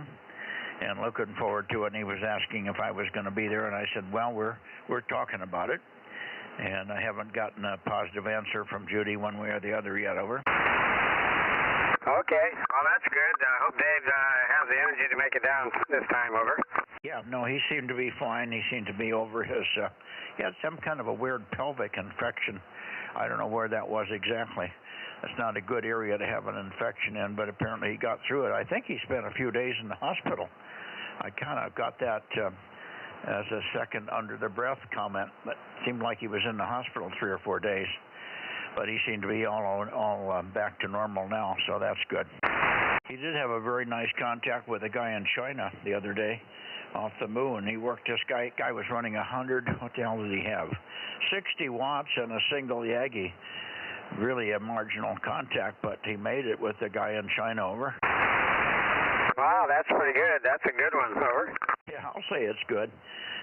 and looking forward to it, and he was asking if I was going to be there, and I said, well, we're talking about it, and I haven't gotten a positive answer from Judy one way or the other yet. Over. Okay, well, that's good. I hope Dave has the energy to make it down this time. Over. Yeah, no, he seemed to be fine. He seemed to be over his, he had some kind of a weird pelvic infection. I don't know where that was exactly. It's not a good area to have an infection in, but apparently he got through it. I think he spent a few days in the hospital. I kind of got that as a second under-the-breath comment, but it seemed like he was in the hospital 3 or 4 days. But he seemed to be all back to normal now, so that's good. He did have a very nice contact with a guy in China the other day off the moon. He worked, this guy was running 100, what the hell did he have? 60 watts and a single Yagi. Really a marginal contact, but he made it with the guy in China. Over. Wow, that's pretty good. That's a good one. Over. Yeah, I'll say it's good.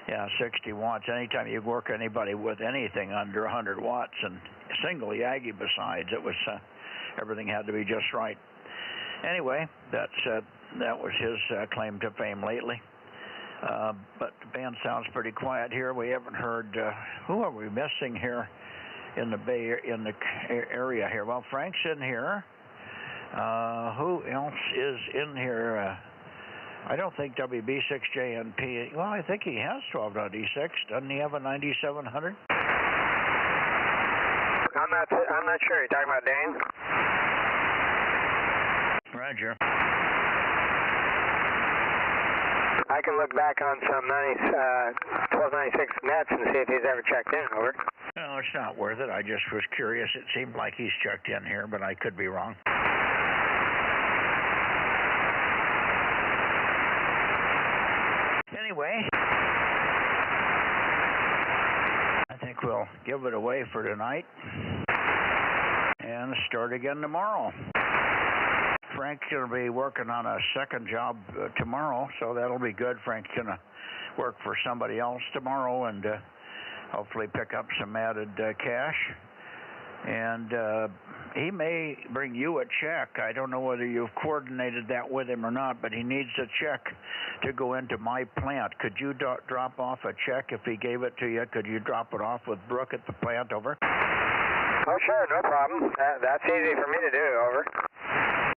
Yeah, 60 watts. Anytime you work anybody with anything under 100 watts and a single Yagi besides, it was everything had to be just right. Anyway, that was his claim to fame lately. But the band sounds pretty quiet here. We haven't heard. Who are we missing here in the area here? Well, Frank's in here. Who else is in here? I don't think WB6JNP. Well, I think he has 12.96. Doesn't he have a 9700? I'm not sure. You're talking about Dane? Roger. I can look back on some 1296 nets and see if he's ever checked in. Over. No, it's not worth it. I just was curious. It seemed like he's checked in here, but I could be wrong. Anyway, I think we'll give it away for tonight and start again tomorrow. Frank's going to be working on a second job tomorrow, so that'll be good. Frank's going to work for somebody else tomorrow and hopefully pick up some added cash. And he may bring you a check. I don't know whether you've coordinated that with him or not, but he needs a check to go into my plant. Could you drop off a check if he gave it to you? Could you drop it off with Brooke at the plant? Over. Oh, sure, no problem. That's easy for me to do. Over.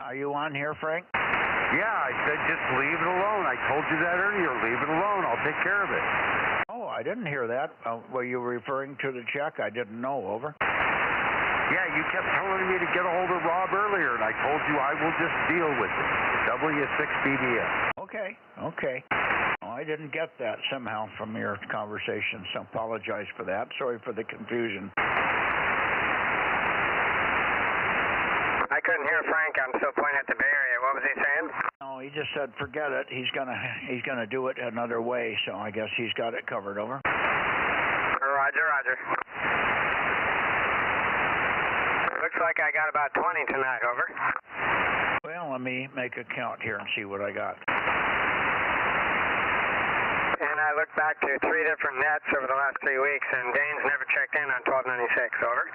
Are you on here, Frank? Yeah, I said just leave it alone. I told you that earlier. Leave it alone. I'll take care of it. Oh, I didn't hear that. Were you referring to the check? I didn't know. Over. Yeah, you kept telling me to get a hold of Rob earlier, and I told you I will just deal with it. W6BDF. Okay. Oh, I didn't get that somehow from your conversation, so apologize for that. Sorry for the confusion. I couldn't hear Frank. I'm still pointing at the Bay Area. What was he saying? No, he just said forget it. He's gonna do it another way. So I guess he's got it covered. Over. Roger. Looks like I got about 20 tonight. Over. Well, let me make a count here and see what I got. And I looked back to 3 different nets over the last 3 weeks, and Dane's never checked in on 1296. Over.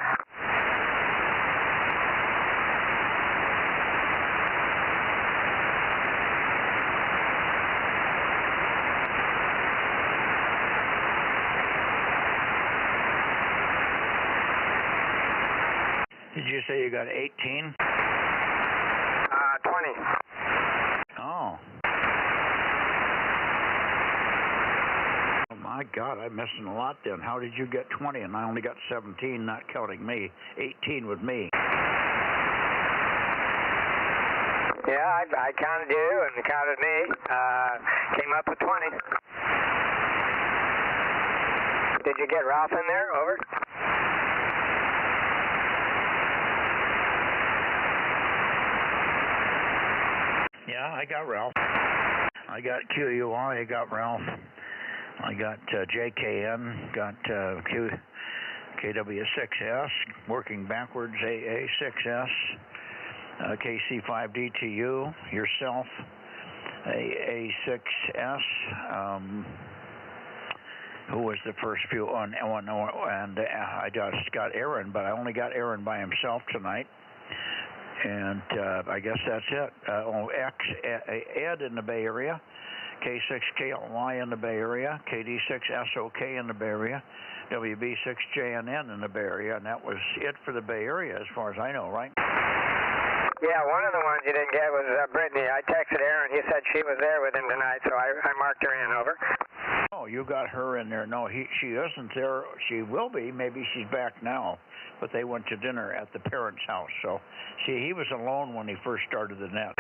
Did you say you got 18? my God, I'm missing a lot then. How did you get 20 and I only got 17, not counting me, 18 with me? Yeah, I counted you and counted me. Came up with 20. Did you get Ralph in there? Over. Yeah, I got Ralph. I got QUI, I got Ralph. I got JKN, got KW6S, working backwards, AA6S, KC5DTU, yourself, AA6S, who was the first few on, and I just got Aaron, but I only got Aaron by himself tonight. And I guess that's it. Ed in the Bay Area, K6KLY in the Bay Area, KD6SOK in the Bay Area, WB6JNN in the Bay Area, and that was it for the Bay Area as far as I know, right? Yeah, one of the ones you didn't get was Brittany. I texted Aaron. He said she was there with him tonight, so I marked her in. Over. Oh, you got her in there. No, she isn't there. She will be. Maybe she's back now. But they went to dinner at the parents' house. So, see, he was alone when he first started the net.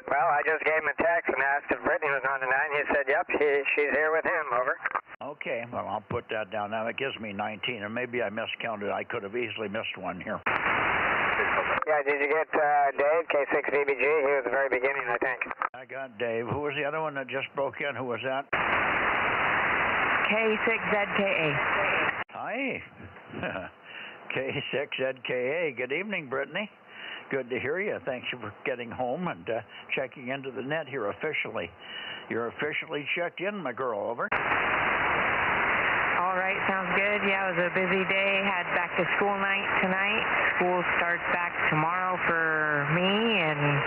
Well, I just gave him a text and asked if Brittany was on tonight, and he said, yep, she's here with him. Over. Okay, well, I'll put that down. Now, that gives me 19, and maybe I miscounted. I could have easily missed one here. Yeah, did you get Dave, K6VBG? He was the very beginning, I think. I got Dave. Who was the other one that just broke in? Who was that? K6ZKA. Hi. K6ZKA. Good evening, Brittany. Good to hear you. Thanks for getting home and checking into the net here officially. You're officially checked in, my girl. Over. All right, sounds good. Yeah, it was a busy day. Had back to school night tonight. School starts back tomorrow for me, and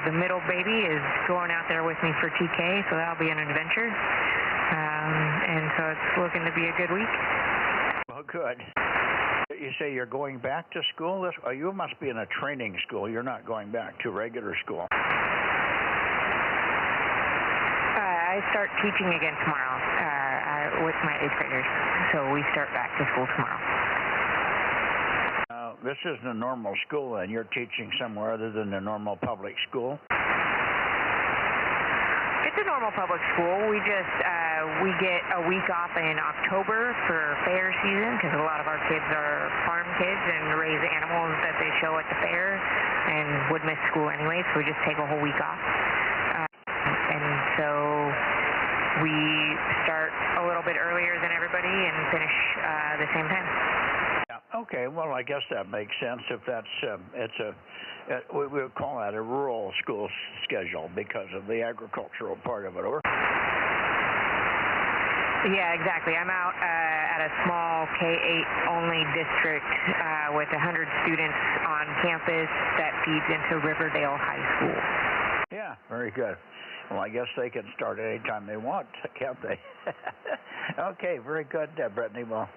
the middle baby is going out there with me for TK, so that'll be an adventure. And so it's looking to be a good week. Well, good. You say you're going back to school? You must be in a training school. You're not going back to regular school. I start teaching again tomorrow with my 8th graders, so we start back to school tomorrow. This isn't a normal school, and you're teaching somewhere other than a normal public school? It's a normal public school. We just we get a week off in October for fair season because a lot of our kids are farm kids and raise animals that they show at the fair and would miss school anyway, so we just take a whole week off. And so we start a little bit earlier than everybody and finish the same time. Yeah. Okay, well, I guess that makes sense if that's, we would call that a rural school schedule because of the agricultural part of it, or? Yeah, exactly. I'm out at a small K-8 only district with 100 students on campus that feeds into Riverdale High School. Yeah, very good. Well, I guess they can start any time they want, can't they? Okay, very good, Brittany. Well,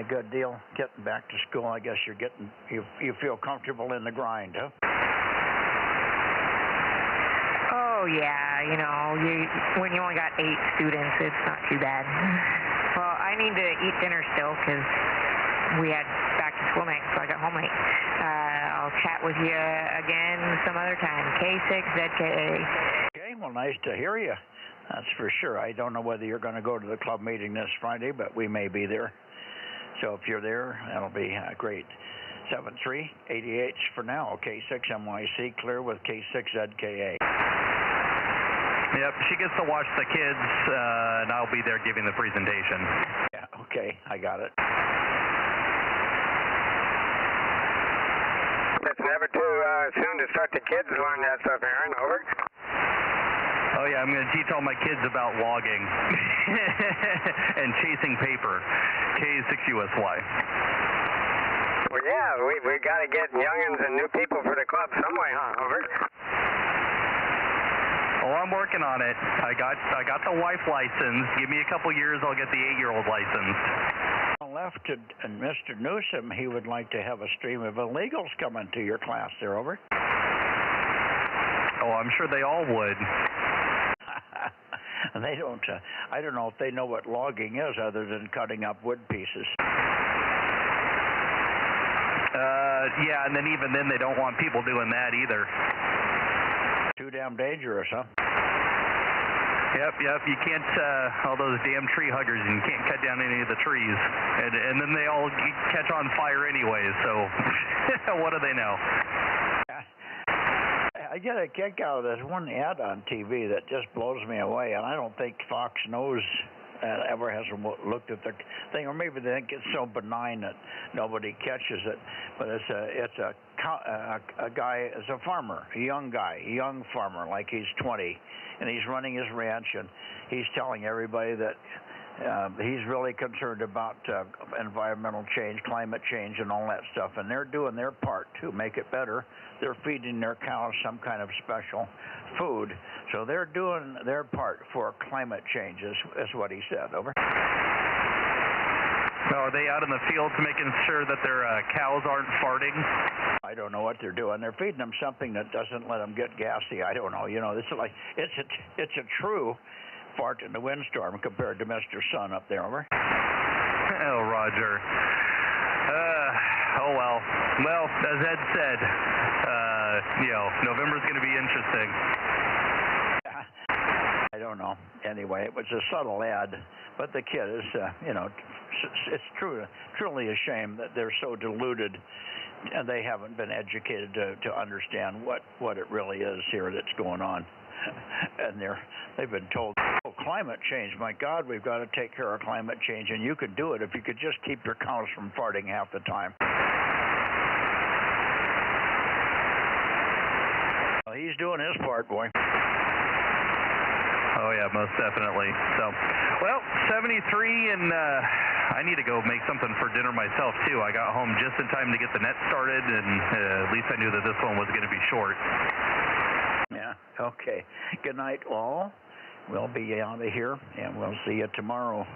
good deal. Getting back to school, I guess you feel comfortable in the grind, huh? Oh, yeah. You know, when you only got 8 students, it's not too bad. Well, I need to eat dinner still because we had back to school night, so I got home late. I'll chat with you again some other time. K6ZKA. Okay, well, nice to hear you. That's for sure. I don't know whether you're going to go to the club meeting this Friday, but we may be there. So if you're there, that'll be great. 7388 for now. K6MYC clear with K6ZKA. Yep, she gets to watch the kids, and I'll be there giving the presentation. Yeah, okay, I got it. It's never too soon to start the kids learn that stuff, Aaron. Over. Oh, yeah, I'm going to teach all my kids about logging and chasing paper. K6USY. Well, yeah, we got to get youngins and new people for the club some way, huh? Over. Oh, I'm working on it. I got the wife license. Give me a couple years, I'll get the 8-year-old license. Left and Mr. Newsom, he would like to have a stream of illegals coming to your class there, over. Oh, I'm sure they all would. and they don't. I don't know if they know what logging is other than cutting up wood pieces. Yeah, and then even then they don't want people doing that either. Too damn dangerous, huh? Yep. You can't, all those damn tree huggers, and you can't cut down any of the trees. And then they all catch on fire anyways, so what do they know? I get a kick out of this one ad on TV that just blows me away, and I don't think Fox News ever has looked at the thing, or maybe they think it's so benign that nobody catches it. But it's a guy, is a farmer, a young farmer, like he's 20, and he's running his ranch, and he's telling everybody that he's really concerned about environmental change, climate change, and all that stuff, and they're doing their part to make it better. They're feeding their cows some kind of special food, so they're doing their part for climate change, is what he said. Over. So are they out in the fields making sure that their cows aren't farting? I don't know what they're doing. They're feeding them something that doesn't let them get gassy. I don't know. You know, it's like it's a true fart in the windstorm compared to Mr. Sun up there. Over. Oh, Roger. Oh well. Well, as Ed said, November's going to be interesting. I don't know. Anyway, it was a subtle ad, but the kid is, it's truly a shame that they're so deluded, and they haven't been educated to understand what it really is here that's going on. And they've been told, oh, climate change, my God, we've got to take care of climate change, and you could do it if you could just keep your cows from farting half the time. Well, he's doing his part, boy. Oh, yeah, most definitely. So, well, 73, and I need to go make something for dinner myself, too. I got home just in time to get the net started, and at least I knew that this one was going to be short. Yeah, okay. Good night, all. We'll be out of here, and we'll see you tomorrow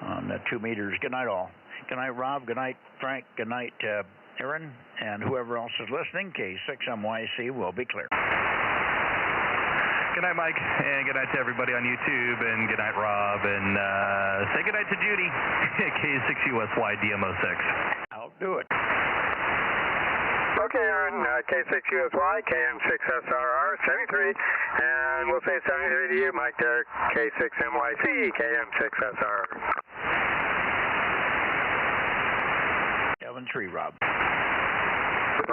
on the 2 meters. Good night, all. Good night, Rob. Good night, Frank. Good night, Aaron, and whoever else is listening. K6MYC will be clear. Good night, Mike, and good night to everybody on YouTube, and good night, Rob, and say good night to Judy, K6USY DMO6. I'll do it. Okay, Aaron, K6USY, KM6SRR, 73, and we'll say 73 to you, Mike there, K6MYC, KM6SRR. 73, Rob.